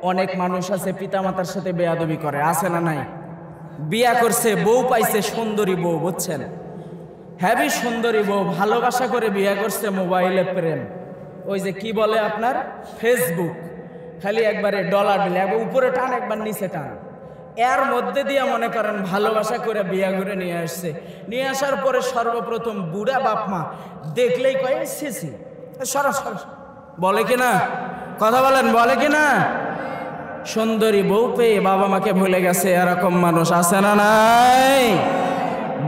অনেক মানুষ আছে পিতামাতার সাথে বেয়াদবি করে, আছে না নাই? বিয়া করছে, বউ পাইছে সুন্দরী বউ, বুঝছেন, হ্যাভি সুন্দরী বউ, ভালোবাসা করে বিয়া করছে, মোবাইলে প্রেম, ওই যে কি বলে আপনার ফেসবুক, খালি একবারে ডলার দিলে একবার উপরে টান একবার নিচে টান, এর মধ্যে দিয়ে মনে করেন ভালোবাসা করে বিয়া করে নিয়ে আসছে। নিয়ে আসার পরে সর্বপ্রথম বুড়া বাপ মা দেখলেই কয়ে এসেছি সরাসরি, বলে কিনা? কথা বলেন, বলে কিনা? সুন্দরী বউ পেয়ে বাবা মাকে ভুলে গেছে, এরকম মানুষ আছে না নাই?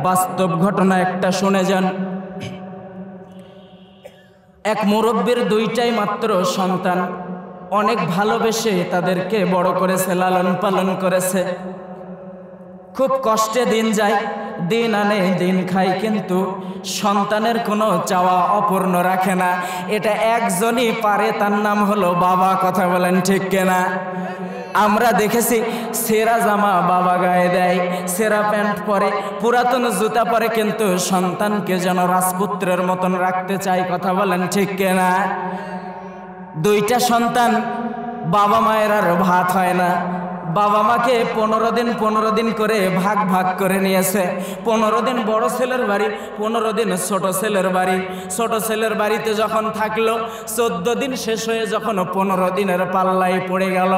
বাস্তব ঘটনা একটা শুনে যান। এক মুরব্বীর দুইটাই মাত্র সন্তান, অনেক ভালোবেসে তাদেরকে বড় করেছে, লালন পালন করেছে, খুব কষ্টে দিন যায়, দিন আনে দিন খায়, কিন্তু সন্তানের কোনো চাওয়া অপূর্ণ রাখে না। এটা একজনই পারে, তার নাম হলো বাবা। কথা বলেন ঠিক কিনা? আমরা দেখেছি সেরা জামা বাবা গায়ে দেয়, সেরা প্যান্ট পরে, পুরাতন জুতা পরে, কিন্তু সন্তানকে যেন রাজপুত্রের মতন রাখতে চায়। কথা বলেন ঠিক কিনা? দুইটা সন্তান, বাবা মায়ের আর ভাত হয় না। বাবা মাকে 15 দিন করে ভাগ ভাগ করে নিয়েছে। 15 দিন বড় ছেলের বাড়ি, 15 দিন ছোট ছেলের বাড়ি। ছোট ছেলের বাড়িতে যখন থাকলো, 14 দিন শেষ হয়ে যখন 15 দিনের পাল্লায় পড়ে গেল,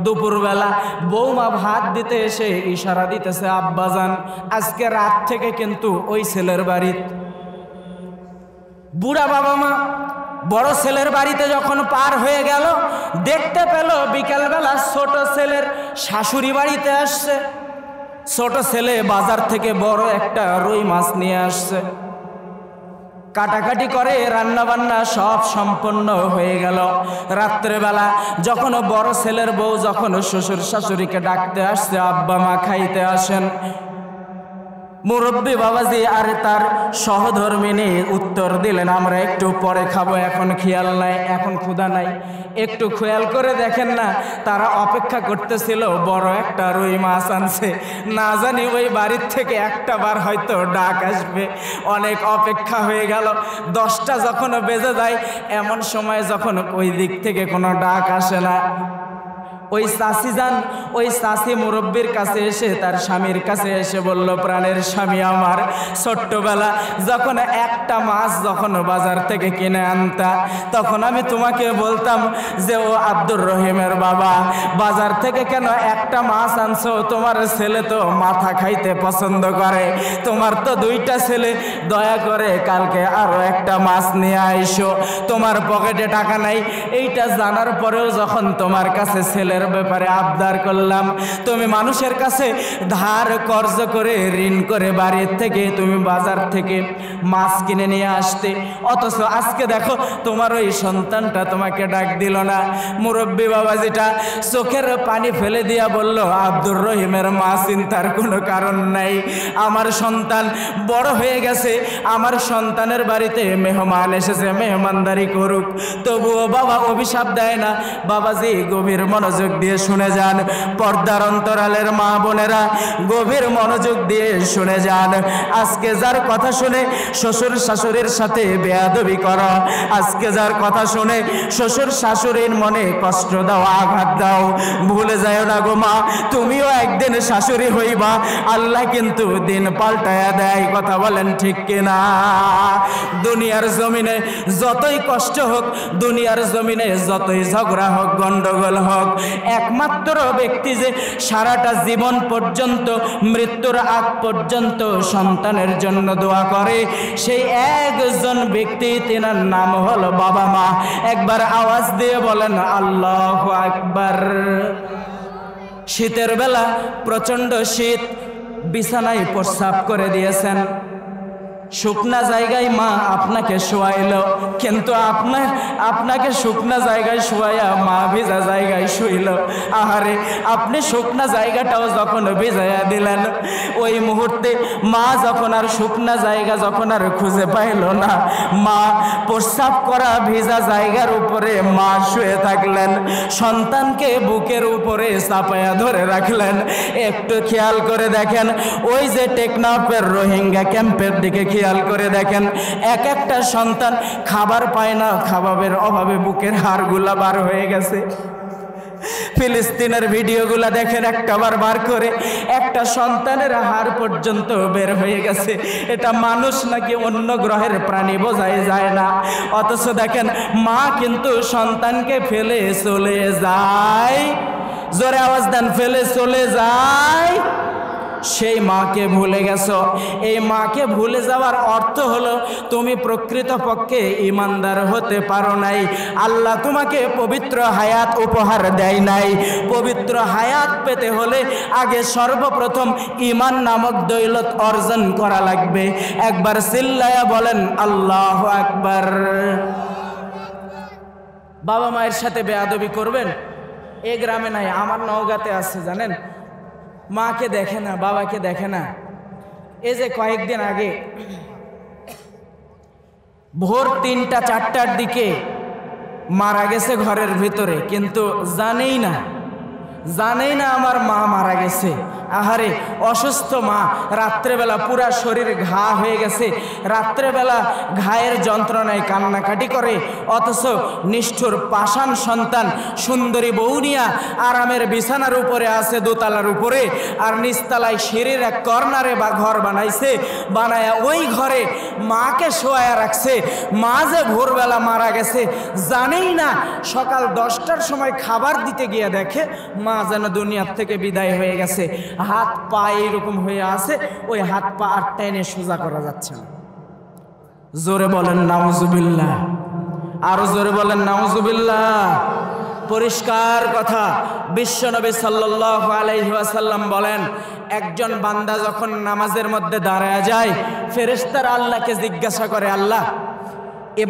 দুপুরবেলা বৌমা ভাত দিতে এসে ইশারা দিতেছে, আব্বাজান আজকে রাত থেকে কিন্তু ওই ছেলের বাড়ি। বুড়া বাবা মা বড় ছেলের বাড়িতে যখন পার হয়ে গেল, দেখতে পেল বিকালবেলা ছোট ছেলের শাশুড়ি বাড়িতে আসছে। ছোট ছেলে বাজার থেকে বড় একটা রুই মাছ নিয়ে আসছে। কাটাকাটি করে রান্না বান্না সব সম্পন্ন হয়ে গেল। রাত্রেবেলা যখন বড় ছেলের বউ যখন শ্বশুর শাশুড়িকে ডাকতে আসছে, আব্বা মা খাইতে আসেন, মুরব্বী বাবাজি আর তার সহধর্মিনী উত্তর দিলেন, আমরা একটু পরে খাবো, এখন খেয়াল নাই, এখন ক্ষুধা নাই। একটু খেয়াল করে দেখেন না, তারা অপেক্ষা করতেছিল, বড় একটা রুই মাছ আনছে, না জানি ওই বাড়ির থেকে একটা বার হয়তো ডাক আসবে। অনেক অপেক্ষা হয়ে গেল, 10টা যখন বেজে যায়, এমন সময় যখন ওই দিক থেকে কোনো ডাক আসে না, ওই চাষি যান, ওই চাষি মুরব্বীর কাছে এসে তার স্বামীর কাছে এসে বলল, প্রাণের স্বামী আমার, ছোট্টবেলা যখন একটা মাছ যখন বাজার থেকে কিনে আনতা, তখন আমি তোমাকে বলতাম যে ও আব্দুর রহিমের বাবা, বাজার থেকে কেন একটা মাছ আনছো? তোমার ছেলে তো মাথা খাইতে পছন্দ করে, তোমার তো 2টা ছেলে, দয়া করে কালকে আরো একটা মাছ নিয়ে আইসো। তোমার পকেটে টাকা নাই, এইটা জানার পরেও যখন তোমার কাছে ছেলের ব্যাপারে আবদার করলাম, তুমি মানুষের কাছে ধার কর্জ করে ঋণ করে বাড়ির থেকে তুমি বাজার থেকে মাছ কিনে নিয়ে আসতে, অথচ আজকে দেখো তোমার ওই সন্তানটা তোমাকে ডাক দিল না। মুরব্বী বাবাজিটা চোখের পানি ফেলে দিয়া বলল, আব্দুর রহিমের মা, চিন্তার কোনো কারণ নাই, আমার সন্তান বড় হয়ে গেছে, আমার সন্তানের বাড়িতে মেহমান এসেছে, মেহমানদারি করুক, তবুও বাবা অভিশাপ দেয় না। বাবাজি গভীর মনোযোগ দিয়ে শুনে যান, পর্দার অন্তরালের মা বোনেরা গভীর মনোযোগ দিয়ে শুনে যান। আজকে যার কথা শুনে শ্বশুর শাশুড়ির সাথে বেয়াদবি করো, আজকে যার কথা শুনে শ্বশুর শাশুড়ির মনে কষ্ট দাও, আঘাত দাও, ভুলে যায় না গো মা, তুমিও একদিন শাশুড়ি হইবা, আল্লাহ কিন্তু দিন পাল্টায়া দেয়। কথা বলেন ঠিক কিনা? দুনিয়ার জমিনে যতই কষ্ট হোক, দুনিয়ার জমিনে যতই ঝগড়া হোক, গন্ডগোল হোক, একমাত্র ব্যক্তি যে সারাটা জীবন পর্যন্ত, মৃত্যুর আগ পর্যন্ত সন্তানের জন্য দোয়া করে, সেই একজন ব্যক্তি, তেনার নাম হলো বাবা মা। একবার আওয়াজ দিয়ে বলেন আল্লাহু আকবার। শীতের বেলা প্রচন্ড শীত, বিছানায় প্রস্রাব করে দিয়েছেন, শুকনা জায়গায় মা আপনাকে শোয়াইল, কিন্তু আপনাকে শুকনা জায়গায় শোয়াইয়া মা ভিজা জায়গায় শুইল। আহারে, আপনি শুকনা জায়গাটাও যখন ভিজাইয়া দিলেন, ওই মুহূর্তে মা যখন আর শুকনা জায়গা যখন আর খুঁজে পাইল না, মা প্রস্রাব করা ভিজা জায়গার উপরে মা শুয়ে থাকলেন, সন্তানকে বুকের উপরে চাপায়া ধরে রাখলেন। একটু খেয়াল করে দেখেন, ওই যে টেকনাফের রোহিঙ্গা ক্যাম্পের দিকে খেয়াল করে দেখেন, এক একটা সন্তান খাবার পায় না, খাবারের অভাবে বুকের হাড়গুলা বার হয়ে গেছে। ফিলিস্তিনের ভিডিওগুলা দেখেন, একটাবার বার করে একটা সন্তানের হাড় পর্যন্ত বের হয়ে গেছে। এটা মানুষ নাকি অন্য গ্রহের প্রাণী বোঝাই যায় না। অথচ দেখেন, মা কিন্তু সন্তানকে ফেলে চলে যায়। জোরে আওয়াজ দেন, ফেলে চলে যায়। সেই মাকে ভুলে গেছো। এই মাকে ভুলে যাওয়ার অর্থ হলো তুমি প্রকৃতপক্ষে ঈমানদার হতে পারো নাই। আল্লাহ তোমাকে পবিত্র হায়াত উপহার দেয় নাই। পবিত্র হায়াত পেতে হলে আগে সর্বপ্রথম ঈমান নামক দৌলত অর্জন করা লাগবে। একবার চিল্লায়া বলেন আল্লাহু আকবার। বাবা মায়ের সাথে বেয়াদবি করবেন, এ গ্রামে নাই, আমার নওগাঁতে আছে জানেন। মাকে দেখে না, বাবাকে দেখে না। এই যে কয়েকদিন আগে ভোর 3টা 4টার দিকে মারা গেছে ঘরের ভিতরে, কিন্তু জানেই না আমার মা মারা গেছে। আহারে, অসুস্থ মা, রাত্রেবেলা পুরা শরীর ঘা হয়ে গেছে, রাত্রেবেলা ঘায়ের যন্ত্রণায় কান্নাকাটি করে। অথচ নিষ্ঠুর পাষাণ সন্তান সুন্দরী বউ নিয়া আরামের বিছানার উপরে আছে, দোতলার উপরে, আর নিচতলায় সিঁড়ির এক কর্নারে বা ঘর বানাইছে, বানায়া ওই ঘরে মাকে শোয়া রাখছে। মা যে ভোরবেলা মারা গেছে জানেই না। সকাল 10টার সময় খাবার দিতে গিয়ে দেখে মা যেন দুনিয়ার থেকে বিদায় হয়ে গেছে। হাত পা এইরকম হয়ে আছে, ওই হাত পা আর টেনে সোজা করা যাচ্ছে না। জোরে বলেন নাউজুবিল্লাহ, আরো জোরে বলেন নাউজুবিল্লাহ। পরিষ্কার কথা, বিশ্বনবী সাল্লাল্লাহু আলাইহি ওয়াসাল্লাম বলেন, একজন বান্দা যখন নামাজের মধ্যে দাঁড়ায় যায়, ফেরেশতারা আল্লাহকে জিজ্ঞাসা করে, আল্লাহ, এ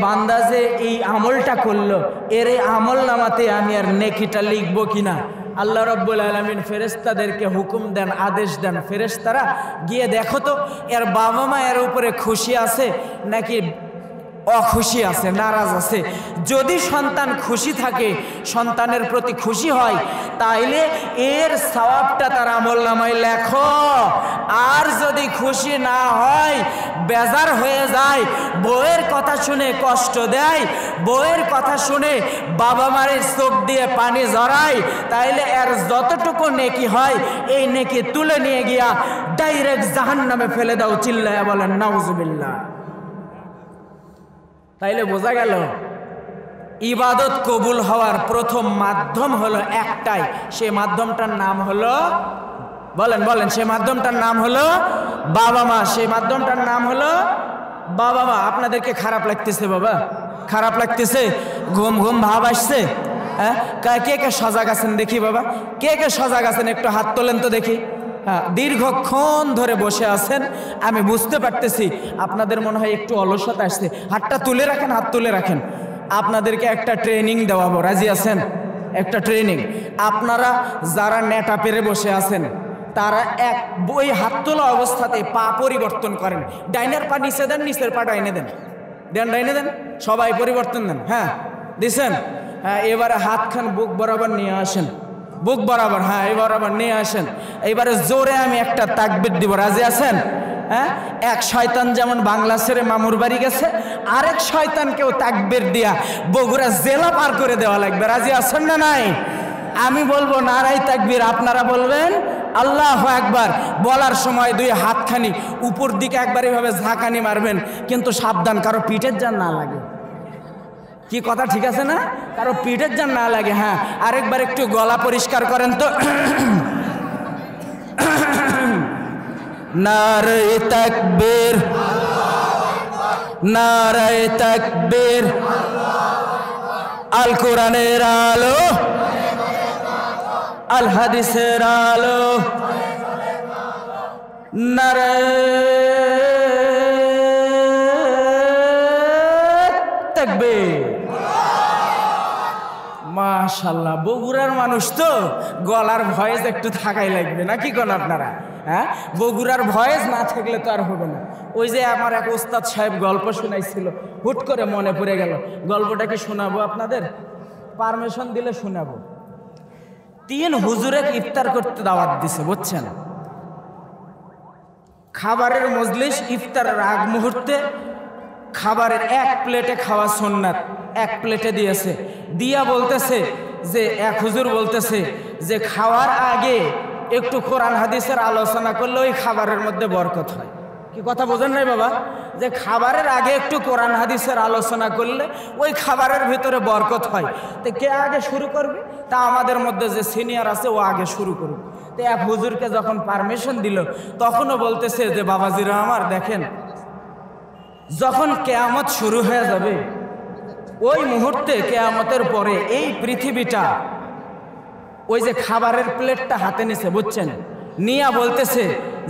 বান্দা যে এই আমলটা করলো, এর এই আমল নামাতে আমি আর নেকিটা লিখবো কিনা? আল্লাহ রাব্বুল আলামিন ফেরেশতাদেরকে হুকুম দেন, আদেশ দেন, ফেরেশতারা গিয়ে দেখো তো এর বাবা মা এর উপরে খুশি আছে নাকি অখুশি আছে, নারাজ আছে। যদি সন্তান খুশি থাকে, সন্তানের প্রতি খুশি হয়, তাইলে এর সওয়াবটা তার আমলনামায় লেখো। আর যদি খুশি না হয়, বেজার হয়ে যায়, বউয়ের কথা শুনে কষ্ট দেয়, বউয়ের কথা শুনে বাবা মায়ের চোখ দিয়ে পানি ঝরায়, তাইলে এর যতটুকু নেকি হয় এই নেকি তুলে নিয়ে গিয়া ডাইরেক্ট জাহান্নামে ফেলে দাও। চিল্লায়া বলেন নাউজুবিল্লাহ। তাইলে বোঝা গেল ইবাদত কবুল হওয়ার প্রথম মাধ্যম হলো একটাই, সেই মাধ্যমটার নাম হলো, বলেন বলেন, সেই মাধ্যমটার নাম হলো বাবা মা। সেই মাধ্যমটার নাম হলো বাবা মা। আপনাদেরকে খারাপ লাগতেছে বাবা? খারাপ লাগতেছে? ঘুম ঘুম ভাব আসছে? হ্যাঁ, কে কে সজাগ আছেন দেখি বাবা? কে কে সজাগ আছেন একটু হাত তোলেন তো দেখি। হ্যাঁ, দীর্ঘক্ষণ ধরে বসে আছেন, আমি বুঝতে পারতেছি আপনাদের মনে হয় একটু অলসতা আসছে। হাতটা তুলে রাখেন, হাত তুলে রাখেন। আপনাদেরকে একটা ট্রেনিং দেওয়াবো, রাজি আছেন? একটা ট্রেনিং। আপনারা যারা নেটা পেরে বসে আছেন তারা এক বই হাত তোলা অবস্থাতে পা পরিবর্তন করেন। ডাইনের পা নিচে দেন, নিচের পা ডাইনে দেন, দেন ডাইনে দেন, সবাই পরিবর্তন দেন। হ্যাঁ দিছেন? হ্যাঁ, এবারে হাতখান বুক বরাবর নিয়ে আসেন, বুক বরাবর, হ্যাঁ এই বরাবর নিয়ে আসেন। এইবারে জোরে আমি একটা তাকবীর দিব, রাজি আছেন? হ্যাঁ, এক শয়তান যেমন বাংলা ছেড়ে মামুর বাড়ি গেছে, আরেক শয়তানকেও তাকবীর দিয়া বগুড়া জেলা পার করে দেওয়া লাগবে। রাজি আছেন না নাই? আমি বলবো নারাই তাকবীর, আপনারা বলবেন আল্লাহু আকবার। বলার সময় দুই হাতখানি উপর দিকে একবার এভাবে ঝাঁকানি মারবেন, কিন্তু সাবধান কারো পিঠের যেন না লাগে। কি কথা ঠিক আছে না? কারো পিঠের যেন না লাগে। হ্যাঁ, আরেকবার একটু গলা পরিষ্কার করেন তো। নারে তাকবীর, নারে তাকবীর, আল কোরআনের আলো, আল হাদিসের আলো, নারে তাকবীর। মাশাআল্লাহ, বগুড়ার মানুষ তো গলার ভয়েস একটু থাকাই লাগবে, না কি কোন আপনারা? হ্যাঁ, বগুড়ার ভয়েস না থাকলে তো আর হবে না। ওই যে আমার এক ওস্তাদ সাহেব গল্প শোনাইছিল, হুট করে মনে পড়ে গেল। গল্পটা কি শোনাবো আপনাদের? পারমিশন দিলে শোনাবো। 3 হুজুরে ইফতার করতে দাওয়াত দিছে, বুঝছেন? খাবারের মজলিস, ইফতারের আগ মুহূর্তে খাবারের 1 প্লেটে খাওয়া সুন্নাত, 1 প্লেটে দিয়েছে। দিয়া বলতেছে যে, এক হুজুর বলতেছে যে খাওয়ার আগে একটু কোরআন হাদিসের আলোচনা করলে ওই খাবারের মধ্যে বরকত হয়। কি কথা বোঝেন নাই বাবা? যে খাবারের আগে একটু কোরআন হাদিসের আলোচনা করলে ওই খাবারের ভিতরে বরকত হয়। তো কে আগে শুরু করবে? তা আমাদের মধ্যে যে সিনিয়র আছে ও আগে শুরু করবে। তো এক হুজুরকে যখন পারমিশন দিল, তখনও বলতেছে যে বাবাজিরা আমার দেখেন, যখন কেয়ামত শুরু হয়ে যাবে ওই মুহূর্তে, কেয়ামতের পরে এই পৃথিবীটা, ওই যে খাবারের প্লেটটা হাতে নিছে, বুঝছেন, নিয়া বলতেছে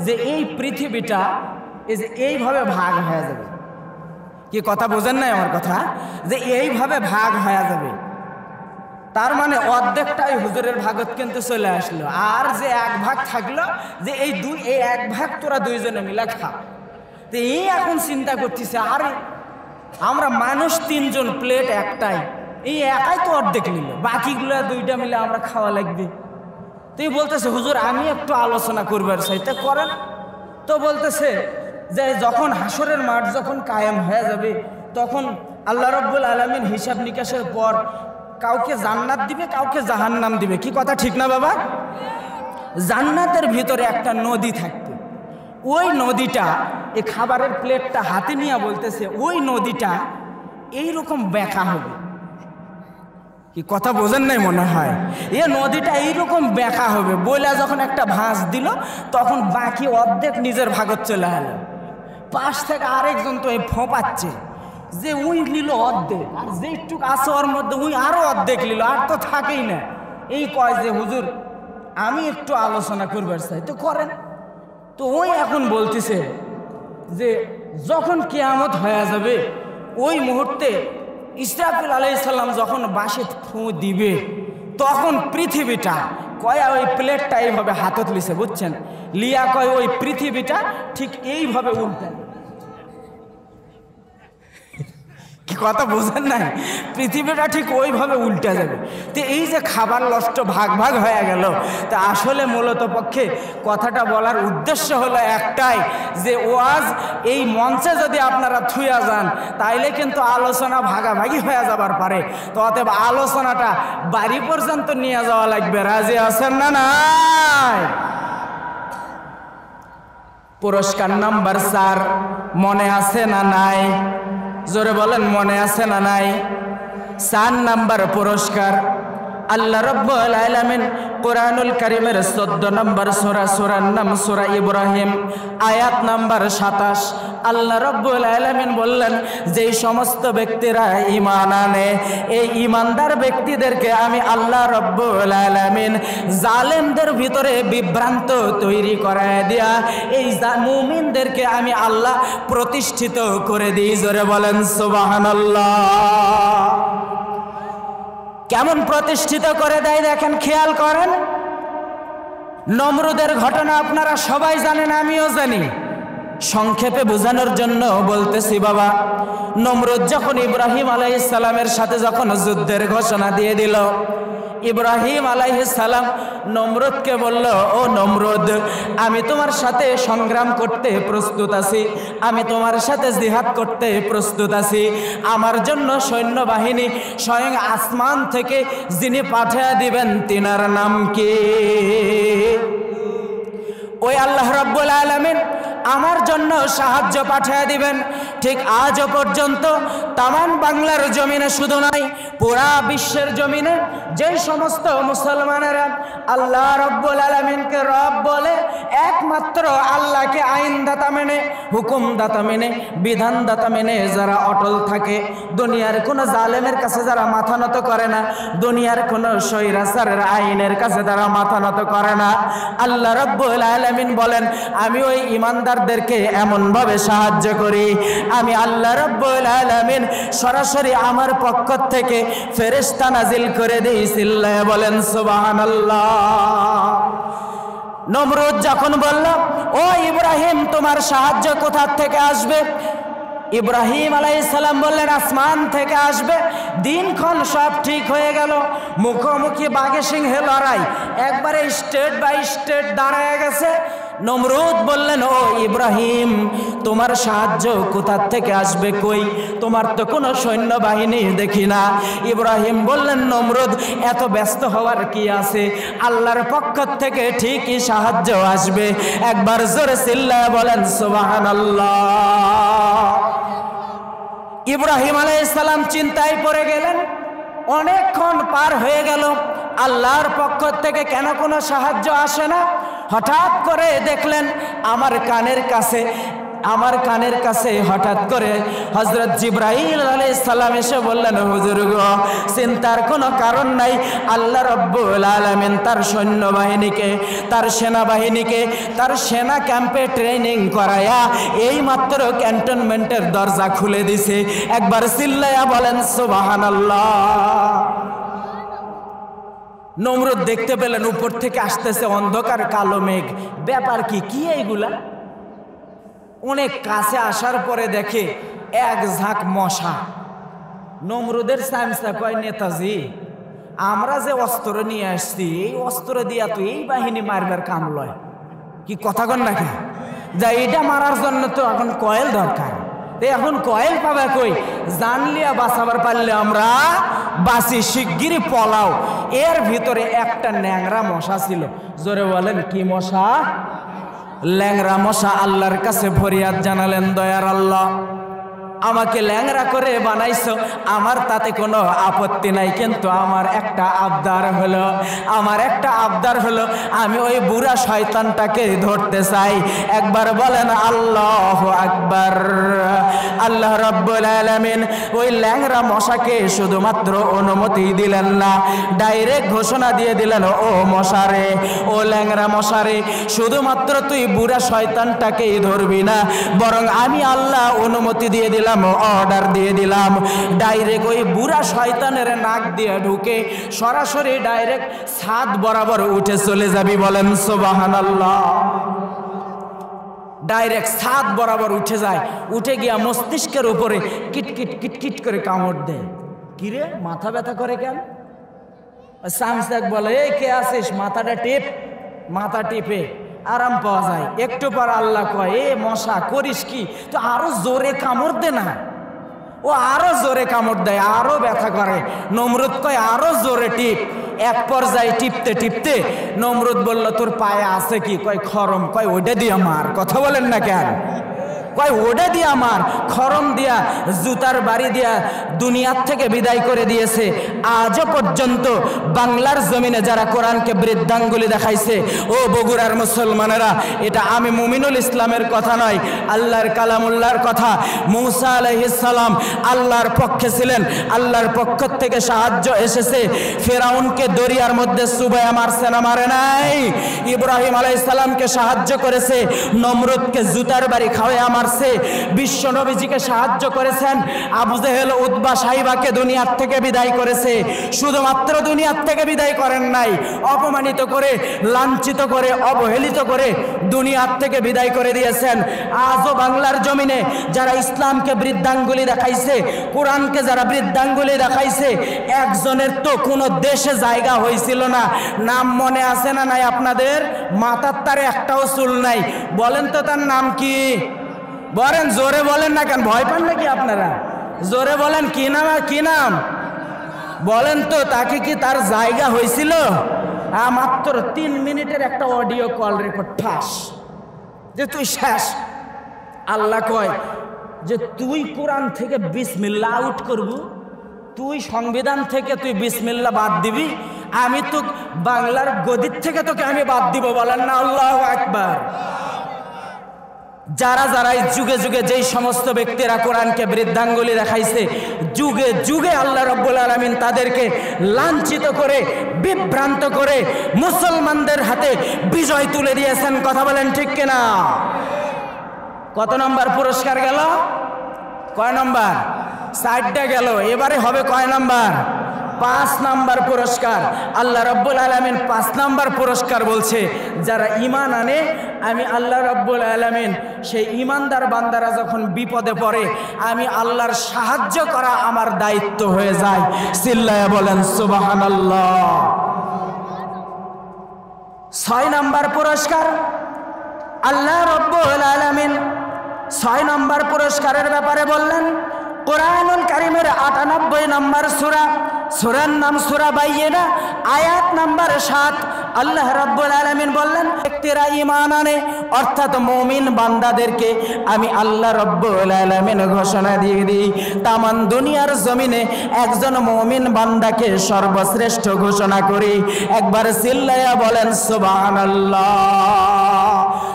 যে এই পৃথিবীটা এই যে এইভাবে ভাগ হয়ে যাবে। কি কথা বোঝেন নাই আমার কথা? যে এইভাবে ভাগ হয়ে যাবে, তার মানে অর্ধেকটাই হুজুরের ভাগত কিন্তু চলে আসলো। আর যে 1 ভাগ থাকলো, যে এই 1 ভাগ তোরা দুইজনে মিলে খা। তো এই এখন চিন্তা করতেছে, আরে আমরা মানুষ 3 জন, প্লেট একটাই, এই একাই তো অর্ধেক নিল, বাকিগুলো 2টা মিলে আমরা খাওয়া লাগবে। তুই বলতেছে হুজুর আমি একটু আলোচনা করবার চাই। তা করেন। তো বলতেছে যে যখন হাসরের মাঠ যখন কায়েম হয়ে যাবে, তখন আল্লাহ রাব্বুল আলামিন হিসাব নিকাশের পর কাউকে জান্নাত দিবে, কাউকে জাহান্নাম দিবে। কি কথা ঠিক না বাবা? জান্নাতের ভিতরে একটা নদী থাকবে, ওই নদীটা, এই খাবারের প্লেটটা হাতে নিয়ে বলতেছে ওই নদীটা এইরকম বেঁকা হবে। কি কথা বোঝেন নাই মনে হয়? এ নদীটা এইরকম বেঁকা হবে বলে যখন একটা ভাঁজ দিল, তখন বাকি অর্ধেক নিজের ভাগত চলে এলো। পাশ থেকে আরেকজন তো এই ফোঁপাচ্ছে যে উই নিল অর্ধেক, আর যেটুক আছে ওর মধ্যে উই আরো অর্ধেক নিল, আর তো থাকেই না। এই কয় যে হুজুর আমি একটু আলোচনা করবার চাই। তো করেন। তো ওই এখন বলতেছে যে যখন কিয়ামত হয়ে যাবে ওই মুহূর্তে ইসরাফিল আলাইহিস সালাম যখন বাঁশি ফুঁ দিবে, তখন পৃথিবীটা কয় ওই প্লেটটা এইভাবে হাতত লিছে, বুঝছেন? লিয়া কয় ওই পৃথিবীটা ঠিক এইভাবে উল্টে। কি কথা বুঝেন নাই? পৃথিবীটা ঠিক ওইভাবে উল্টে যাবে। তো এই যে খাবার নষ্ট ভাগ ভাগ হয়ে গেল, তা আসলে মূলত পক্ষে কথাটা বলার উদ্দেশ্য হলো একটাই, যে ওয়াজ এই মঞ্চে যদি আপনারা থুয়া যান তাইলে কিন্তু আলোচনা ভাগাভাগি হয়ে যাবার পারে। তো অতএব আলোচনাটা বাড়ি পর্যন্ত নিয়ে যাওয়া লাগবে। রাজি আছেন না নাই? পুরস্কার নাম্বার 4 মনে আছে না নাই? জোরে বলেন, মনে আছে না নাই? 4 নাম্বার পুরস্কার আল্লাহ রাব্বুল আলামিন কোরআনুল কারীমের 14 নম্বর সূরা, সূরার নাম সূরা ইব্রাহিম, আয়াত নাম্বার 27। আল্লাহ রাব্বুল আলামিন বললেন, যেই সমস্ত ব্যক্তিরা ঈমান আনে এই ঈমানদার ব্যক্তিদেরকে আমি আল্লাহ রাব্বুল আলামিন জালেমদের ভিতরে বিভ্রান্ত তৈরি করায় দিয়া এই মুমিনদেরকে আমি আল্লাহ প্রতিষ্ঠিত করে দিই। জোরে বলেন সুবহানাল্লাহ। কেমন প্রতিষ্ঠিত করে দেয় দেখেন, খেয়াল করেন। নমরুদের ঘটনা আপনারা সবাই জানেন, আমিও জানি। সংক্ষেপে বোঝানোর জন্য বলতেছি বাবা। নমরুদ যখন ইব্রাহিম আলাইহিস সালামের সাথে যখন যুদ্ধের ঘোষণা দিয়ে দিল, ইব্রাহিম আলাইহিস সালাম নমরুদকে বলল, ও নমরুদ, আমি তোমার সাথে সংগ্রাম করতে প্রস্তুত আছি, আমি তোমার সাথে জিহাদ করতে প্রস্তুত আছি। আমার জন্য সৈন্যবাহিনী স্বয়ং আসমান থেকে যিনি পাঠিয়ে দিবেন তিনার নাম কি? ওই আল্লাহ রাব্বুল আলামিন আমার জন্য সাহায্য পাঠিয়ে দিবেন। ঠিক আজও পর্যন্ত তামাম বাংলার জমিনে শুধু নয়, পুরা বিশ্বের জমিনে যে সমস্ত মুসলমানেরা আল্লাহ রাব্বুল আলামিনকে রব বলে, একমাত্র আল্লাহকে আইনদাতা মেনে, হুকুমদাতা মেনে, বিধানদাতা মেনে যারা অটল থাকে, দুনিয়ার কোনো জালেমের কাছে যারা মাথা নত করে না, দুনিয়ার কোনো স্বৈরাচারের আইনের কাছে যারা মাথা নত করে না, আল্লাহ রাব্বুল আলামিন বলেন, আমি ওই ইমানদারদেরকে এমনভাবে সাহায্য করি, আমি আল্লাহ রাব্বুল আলামিন সরাসরি আমার পক্ষ থেকে ফেরেশতা নাজিল করে দিই। চিল্লায়া বলেন সুবহানাল্লাহ। নমরুদ যখন বলল, ও ইব্রাহিম, তোমার সাহায্য কোথা থেকে আসবে? ইব্রাহিম আলাইহিস সালাম বললেন, আসমান থেকে আসবে। দিনক্ষণ সব ঠিক হয়ে গেল। মুখোমুখি বাঘে সিংহে লড়াই, একবারে স্টেট বাই স্টেট দাঁড়ায় গেছে। নমরুদ বললেন, ও ইব্রাহিম, তোমার সাহায্য কোথা থেকে আসবে? কই, তোমার তো কোনো সৈন্যবাহিনী দেখি না। ইব্রাহিম বললেন, নমরুদ, এত ব্যস্ত হওয়ার কি আছে? আল্লাহর পক্ষ থেকে ঠিকই সাহায্য আসবে। একবার জোরে চিল্লায়া বলেন সুবহানাল্লাহ। ইব্রাহিম আলাইহিস সালাম চিন্তায় পড়ে গেলেন। অনেকক্ষণ পার হয়ে গেল, আল্লাহর পক্ষ থেকে কেন কোনো সাহায্য আসে না? হঠাৎ করে দেখলেন আমার কানের কাছে হঠাৎ করে হযরত জিবরাইল আলাইহিস সালাম এসে বললেন, হুজুর গো, চিন্তার কোনো কারণ নাই। আল্লাহ রাব্বুল আলামিন তার সৈন্যবাহিনীকে, তার সেনাবাহিনীকে তার সেনা ক্যাম্পে ট্রেনিং করায়া এই মাত্র ক্যান্টনমেন্টের দরজা খুলে দিছে। একবার চিল্লায়া বলেন সুবহানাল্লাহ। নমরুদ দেখতে পেলেন উপর থেকে আসতেছে অন্ধকার কালো মেঘ। ব্যাপার কি? কি এইগুলা? অনেক কাছে আসার পরে দেখে এক ঝাঁক মশা। নমরুদের সামসা কয়, নেতাজি, আমরা যে অস্ত্র নিয়ে আসছি, এই অস্ত্র দিয়া তো এই বাহিনী মারবার কাম লয়। কি কথা কন নাকি? যা এটা মারার জন্য তো এখন কয়েল দরকার। এখন কয়েল পাবে কই? জানলিয়া বাঁচাবার পারলে আমরা বাঁচি, শিগগিরই পলাও। এর ভিতরে একটা ন্যাংরা মশা ছিল। জোরে বলেন, কি মশা? ল্যাংরা মশা আল্লাহর কাছে ফরিয়াদ জানালেন, দয়ার আল্লাহ, আমাকে ল্যাংরা করে বানাইছো, আমার তাতে কোনো আপত্তি নাই, কিন্তু আমার একটা আবদার হলো আমি ওই বুড়া শয়তানটাকে ধরতে চাই। একবার বলেন আল্লাহু আকবার। আল্লাহ রাব্বুল আলামিন ওই ল্যাংরা মশাকে শুধুমাত্র অনুমতি দিলেন না, ডাইরেক্ট ঘোষণা দিয়ে দিলেন, ও মশারে, ও ল্যাংরা মশারে, শুধুমাত্র তুই বুড়া শয়তানটাকেই ধরবি না, বরং আমি আল্লাহ অনুমতি দিয়ে দিলাম দিলাম, অর্ডার দিয়ে দিলাম। ডাইরেক্ট ওই বুড়া শয়তানের নাক দিয়ে ঢুকে সরাসরি ডাইরেক্ট ছাদ বরাবর উঠে চলে যাবি, বলেন সুবহানাল্লাহ। ডাইরেক্ট ছাদ বরাবর উঠে যায়, উঠে গিয়া মস্তিষ্কের উপরে কিটকিট কিটকিট করে কামড় দেয়। কিরে মাথা ব্যথা করে কেন? সামসাক বলে, এই কে আছিস, মাথাটা টিপ। মাথা টিপে আরাম পাওয়া যায়। একটু পর আল্লাহ কয়, এ মশা করিস কি, তো আরো জোরে কামড় দে না। ও আরো জোরে কামড় দেয়, আরো ব্যথা করে। নমরুদ কয়, আরো জোরে টিপ। এক পর্যায়ে টিপতে টিপতে নমরুদ বলল, তোর পায়ে আছে কি? কয় খরম। কয় ওইটা দিয়ে মার। কথা বলেন না কেন? কয় ওটা দিয়া আমার খরম দিয়া জুতার বাড়ি দিয়া দুনিয়ার থেকে বিদায় করে দিয়েছে। আজও পর্যন্ত বাংলার জমিনে যারা কোরআনকে বৃদ্ধাঙ্গুলি দেখাইছে, ও বগুড়ার মুসলমানেরা, এটা আমি মুমিনুল ইসলামের কথা নয়, আল্লাহর কালামুল্লাহর কথা। মূসা আলাইহিস সালাম আল্লাহর পক্ষে ছিলেন, আল্লাহর পক্ষ থেকে সাহায্য এসেছে। ফেরাউনকে দরিয়ার মধ্যে চুবাইয়া মারছে না মারে নাই? ইব্রাহিম আলাইহিস সালামকে সাহায্য করেছে, নমরুদকে জুতার বাড়ি খাওয়াইয়া মারছে। বিশ্ব নবীজিকে সাহায্য করেছেন, আবু জেহেল উতবা সাইবাকে দুনিয়ার থেকে বিদায় করেছে। শুধুমাত্র দুনিয়ার থেকে বিদায় করেন নাই, অপমানিত করে, লাঞ্ছিত করে, অবহেলিত করে দুনিয়ার থেকে বিদায় করে দিয়েছেন। আজও বাংলার জমিনে যারা ইসলামকে বৃদ্ধাঙ্গুলি দেখাইছে, কোরআনকে যারা বৃদ্ধাঙ্গুলি দেখাইছে, একজনের তো কোনো দেশে জায়গা হয়েছিল না। নাম মনে আছে না নাই আপনাদের? মাথার তারে একটাও চুল নাই। বলেন তো তার নাম কি? বলেন, জোরে বলেন না কেন? ভয় পান নাকি আপনারা? জোরে বলেন, কি নাম? কি নাম বলেন তো? তাকে কি তার জায়গা হয়েছিল? মাত্র 3 মিনিটের একটা অডিও কল রেকর্ড ফাঁস যে তুই শেষ। আল্লাহ কয় যে তুই কোরআন থেকে বিসমিল্লাহ আউট করবি, তুই সংবিধান থেকে তুই বিসমিল্লাহ বাদ দিবি, আমি তো বাংলার গদির থেকে তোকে আমি বাদ দিব। বলেন না আল্লাহু আকবার। যারা যারা যুগে যুগে যেই সমস্ত ব্যক্তিরা কোরআনকে বৃদ্ধাঙ্গুলি দেখাইছে, যুগে যুগে আল্লাহ রাব্বুল আলামিন তাদেরকে লাঞ্ছিত করে, বিভ্রান্ত করে মুসলমানদের হাতে বিজয় তুলে দিয়েছেন। কথা বলেন ঠিক কিনা? কত নম্বর পুরস্কার গেল? কয় নম্বর? 4টা গেল। এবারে হবে কয় নম্বর? 5 নম্বর পুরস্কার। আল্লাহ রাব্বুল আলামিন 5 নম্বর পুরস্কার বলছে, যারা ঈমান আনে, আমি আল্লাহ রাব্বুল আলামিন সেই ঈমানদার বান্দারা যখন বিপদে পড়ে, আমি আল্লাহর সাহায্য করা আমার দায়িত্ব হয়ে যায়। চিল্লায়া বলেন সুবহানাল্লাহ। 6 নম্বর পুরস্কার আল্লাহ রাব্বুল আলামিন 6 নম্বর পুরস্কারের ব্যাপারে বললেন। কোরআনুল কারীমের 98 নম্বর সূরা, সূরার নাম সূরা বাইয়িনা, আয়াত নাম্বার 7। আল্লাহ রাব্বুল আলামিন বললেন, ব্যক্তিরা ঈমান আনে অর্থাৎ মুমিন বান্দাদেরকে আমি আল্লাহ রাব্বুল আলামিন ঘোষণা দিয়ে দিই, তামাম দুনিয়ার জমিনে একজন মুমিন বান্দাকে সর্বশ্রেষ্ঠ ঘোষণা করি। একবার চিল্লায়া বলেন সুবহানাল্লাহ।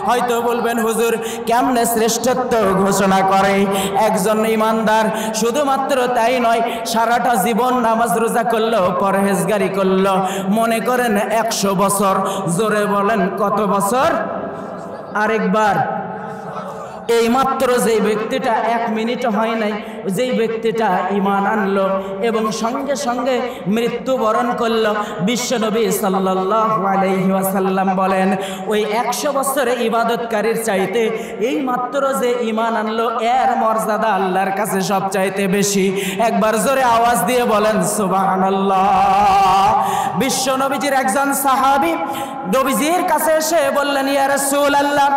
হয়তো বলবেন, হুজুর কেমনে শ্রেষ্ঠত্ব ঘোষণা করে? একজন ঈমানদার শুধুমাত্র তাই নয়, সারাটা জীবন নামাজ রোজা করলো, পরহেজগারি করলো, মনে করেন 100 বছর। জোরে বলেন কত বছর? আরেকবার। এই মাত্র যেই ব্যক্তিটা 1 মিনিট হয় নাই, যেই ব্যক্তিটা ঈমান আনলো এবং সঙ্গে সঙ্গে মৃত্যুবরণ করলো, বিশ্বনবী সাল্লাল্লাহু আলাইহি ওয়াসাল্লাম বলেন, ওই 100 বছরের ইবাদতকারীর চাইতে এই মাত্র যে ঈমান আনলো, এর মর্যাদা আল্লাহর কাছে সবচাইতে বেশি। একবার জোরে আওয়াজ দিয়ে বলেন সুবহানাল্লাহ। বিশ্বনবীজির একজন সাহাবী নবীজির কাছে এসে বললেন, ইয়া রাসূলুল্লাহ,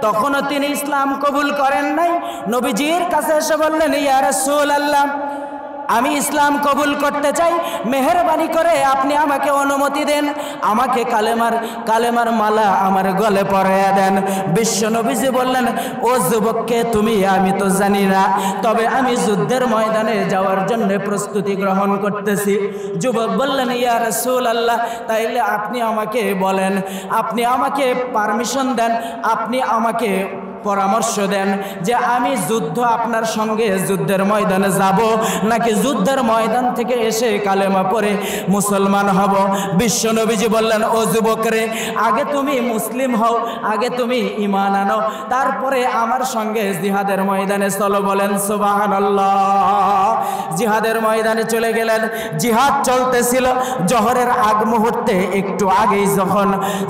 তখনও তিনি ইসলাম কবুল করেন নাই। নবীজির কাছে এসে বললেন, ইয়া রাসূলুল্লাহ, আমি ইসলাম কবুল করতে চাই, মেহেরবানি করে আপনি আমাকে অনুমতি দেন, আমাকে কালেমার মালা আমার গলে পরাইয়া দেন। বিশ্ব নবীজি বললেন, ও যুবককে তুমি, আমি তো জানি না, তবে আমি যুদ্ধের ময়দানে যাওয়ার জন্য প্রস্তুতি গ্রহণ করতেছি। যুবক বললেন, ইয়া রাসূলুল্লাহ, তাইলে আপনি আমাকে বলেন, আপনি আমাকে পারমিশন দেন, আপনি আমাকে পরামর্শ দেন যে আমি যুদ্ধ আপনার সঙ্গে যুদ্ধের ময়দানে যাব নাকি যুদ্ধের ময়দান থেকে এসে কালেমা পড়ে মুসলমান হব। বিশ্বনবীজি বললেন, ও যুবক রে, আগে তুমি মুসলিম হও, আগে তুমি ঈমান আনো, তারপরে আমার সঙ্গে জিহাদের ময়দানে চলো। বলেন সুবহানাল্লাহ। জিহাদের ময়দানে চলে গেলেন। জিহাদ চলতেছিল। জোহরের আগ মুহূর্তে একটু আগেই যখন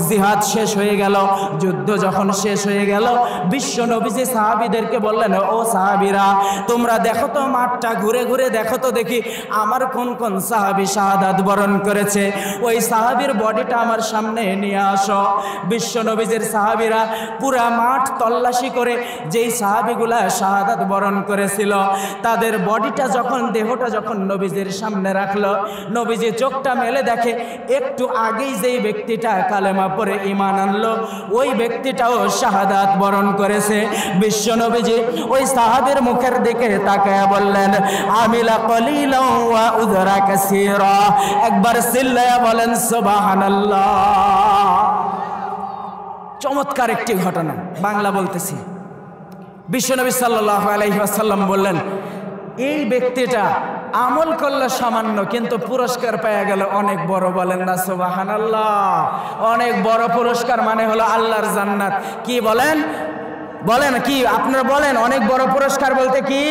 জিহাদ শেষ হয়ে গেল, যুদ্ধ যখন শেষ হয়ে গেল, বিশ্ব নবীজি সাহাবীদেরকে বললেন, ও সাহাবীরা, তোমরা দেখো তো মাঠটা ঘুরে ঘুরে দেখো তো দেখি আমার কোন কোন সাহাবী শাহাদাত বরণ করেছে। ওই সাহাবীর বডিটা আমার সামনে নিয়ে আসো। বিশ্ব নবীজির সাহাবীরা পুরা মাঠ তল্লাশি করে যেই সাহাবীগুলা শাহাদাত বরণ করেছিল তাদের বডিটা যখন, দেহটা যখন নবীজির সামনে রাখলো, নবীজি চোখটা মেলে দেখে একটু আগেই যেই ব্যক্তিটা কালেমা পড়ে ঈমান আনলো ওই ব্যক্তিটাও শাহাদাত বরণ করেছে। বিশ্ব নবীজি ওই সাহাবীর মুখের দিকে তাকায়া বললেন, আমিলা কলিলা ওয়া উযরা কাসীরা। একবার চিল্লায়া বলেন সুবহানাল্লাহ। চমৎকার একটি ঘটনা, বাংলা বলতেছি। বিশ্বনবী সাল্লাল্লাহু আলাইহি ওয়াসাল্লাম বললেন, এই ব্যক্তিটা আমল করলো সামান্য কিন্তু পুরস্কার পেয়ে গেল অনেক বড়। বলেন না সুবহানাল্লাহ। অনেক বড় পুরস্কার মানে হলো আল্লাহর জান্নাত। কি বলেন? বলেন কি আপনারা বলেন? অনেক বড় পুরস্কার বলতে কি?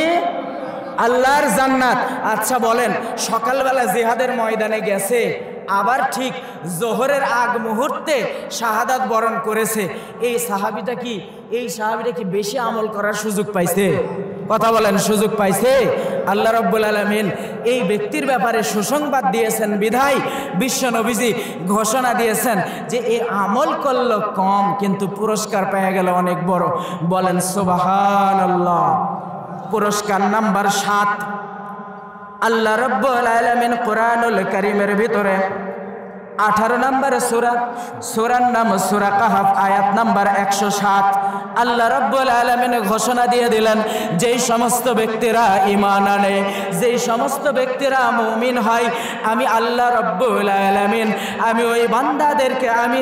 আল্লাহর জান্নাত। আচ্ছা বলেন, সকালবেলা জিহাদের ময়দানে গেছে, আবার ঠিক জোহরের আগ মুহূর্তে শাহাদাত বরণ করেছে, এই সাহাবীটা কি বেশি আমল করার সুযোগ পাইছে? কথা বলেন, সুযোগ পাইছে? আল্লাহ রাব্বুল আলামিন এই ব্যক্তির ব্যাপারে সুসংবাদ দিয়েছেন বিধায় বিশ্ব নবীজি ঘোষণা দিয়েছেন যে এ আমল করলো কম কিন্তু পুরস্কার পেয়ে গেল অনেক বড়। বলেন সুবহানাল্লাহ। পুরস্কার নাম্বার 7, আল্লাহ রাব্বুল আলামিন কোরআনুল কারীমের ভিতরে 18 নম্বর সূরা, সূরার নাম সূরা কাহফ, আয়াত নাম্বার 107। আল্লাহ রাব্বুল আলামিন ঘোষণা দিয়ে দিলেন, যেই সমস্ত ব্যক্তিরা ঈমান আনে, যেই সমস্ত ব্যক্তিরা মুমিন হয়, আমি আল্লাহ রাব্বুল আলামিন আমি ওই বান্দাদেরকে আমি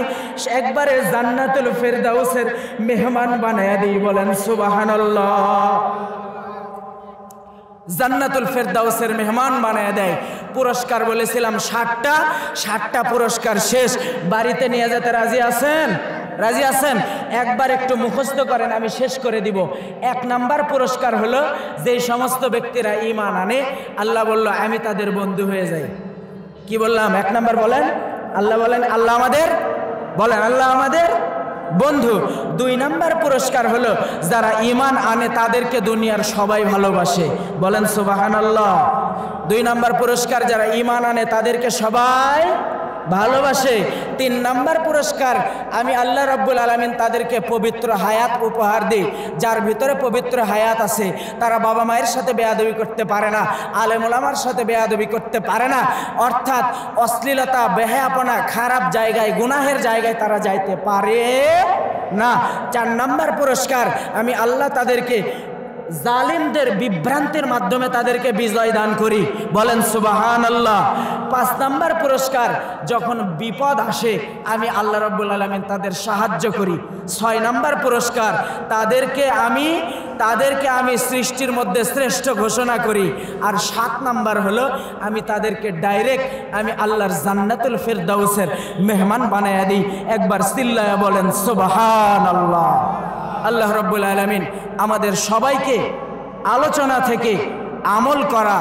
একবারে জান্নাতুল ফেরদাউসের মেহমান বানায়া দিই। বলেন সুবহানাল্লাহ। জান্নাতুল ফেরদাউসের মেহমান বানায় দেয়। পুরস্কার বলেছিলাম 60টা পুরস্কার শেষ। বাড়িতে নিয়ে যেতে রাজি আছেন? রাজি আছেন? একবার একটু মুখস্থ করেন, আমি শেষ করে দিব। 1 নাম্বার পুরস্কার হলো যেই সমস্ত ব্যক্তিরা ঈমান আনে, আল্লাহ বলল আমি তাদের বন্ধু হয়ে যাই। কি বললাম? 1 নাম্বার বলেন, আল্লাহ বলেন আল্লাহ আমাদের, বলেন আল্লাহ আমাদের বন্ধু। 2 নাম্বার পুরস্কার হলো যারা ঈমান আনে তাদেরকে দুনিয়ার সবাই ভালোবাসে। বলেন সুবহানাল্লাহ। 2 নাম্বার পুরস্কার, যারা ঈমান আনে তাদেরকে সবাই ভালোবাসে। 3 নাম্বার পুরস্কার, আমি আল্লাহ রাব্বুল আলামিন তাদেরকে পবিত্র হায়াত উপহার দিই। যার ভিতরে পবিত্র হায়াত আছে তারা বাবা মায়ের সাথে বেয়াদবি করতে পারে না, আলেম ওলামার সাথে বেয়াদবি করতে পারে না, অর্থাৎ অশ্লীলতা, বেহায়াপনা, খারাপ জায়গায়, গুনাহের জায়গায় তারা যাইতে পারে না। 4 নাম্বার পুরস্কার, আমি আল্লাহ তাদেরকে জালিমদের বিভ্রান্তির মাধ্যমে তাদেরকে বিজয় দান করি। বলেন সুবহানাল্লাহ। 5 নাম্বার পুরস্কার, যখন বিপদ আসে আমি আল্লাহ রাব্বুল আলামিন তাদের সাহায্য করি। 6 নাম্বার পুরস্কার, তাদেরকে আমি সৃষ্টির মধ্যে শ্রেষ্ঠ ঘোষণা করি। আর 7 নাম্বার হলো আমি তাদেরকে ডাইরেক্ট আমি আল্লাহর জান্নাতুল ফেরদাউসের মেহমান বানায়া দিই। একবার চিল্লায়া বলেন সুবহানাল্লাহ। আল্লাহ রাব্বুল আলামিন আমাদের সবাইকে আলোচনা থেকে আমল করা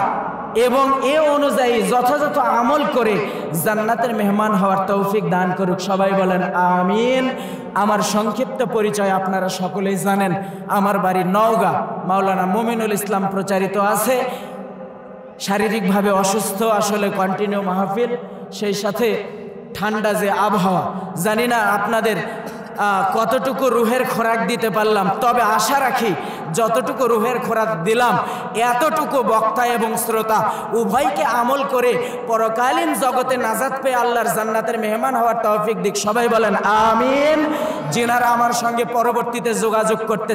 এবং এ অনুযায়ী যথাযথ আমল করে জান্নাতের মেহমান হওয়ার তৌফিক দান করুক। সবাই বলেন আমিন। আমার সংক্ষিপ্ত পরিচয় আপনারা সকলেই জানেন। আমার বাড়ি নওগাঁ, মাওলানা মুমিনুল ইসলাম প্রচারিত আছে। শারীরিকভাবে অসুস্থ, আসলে কন্টিনিউ মাহফিল, সেই সাথে ঠান্ডা যে আবহাওয়া, জানি না আপনাদের কতটুকু রুহের খোরাক দিতে পারলাম, তবে আশা রাখি যতটুকু রুহের খোরাক দিলাম এতটুকু বক্তা এবং শ্রোতা উভয়কে আমল করে পরকালীন জগতে নাজাত পেয়ে আল্লাহর জান্নাতের মেহমান হওয়ার তৌফিক দিক। সবাই বলেন আমিন। যিনারা আমার সঙ্গে পরবর্তীতে যোগাযোগ করতে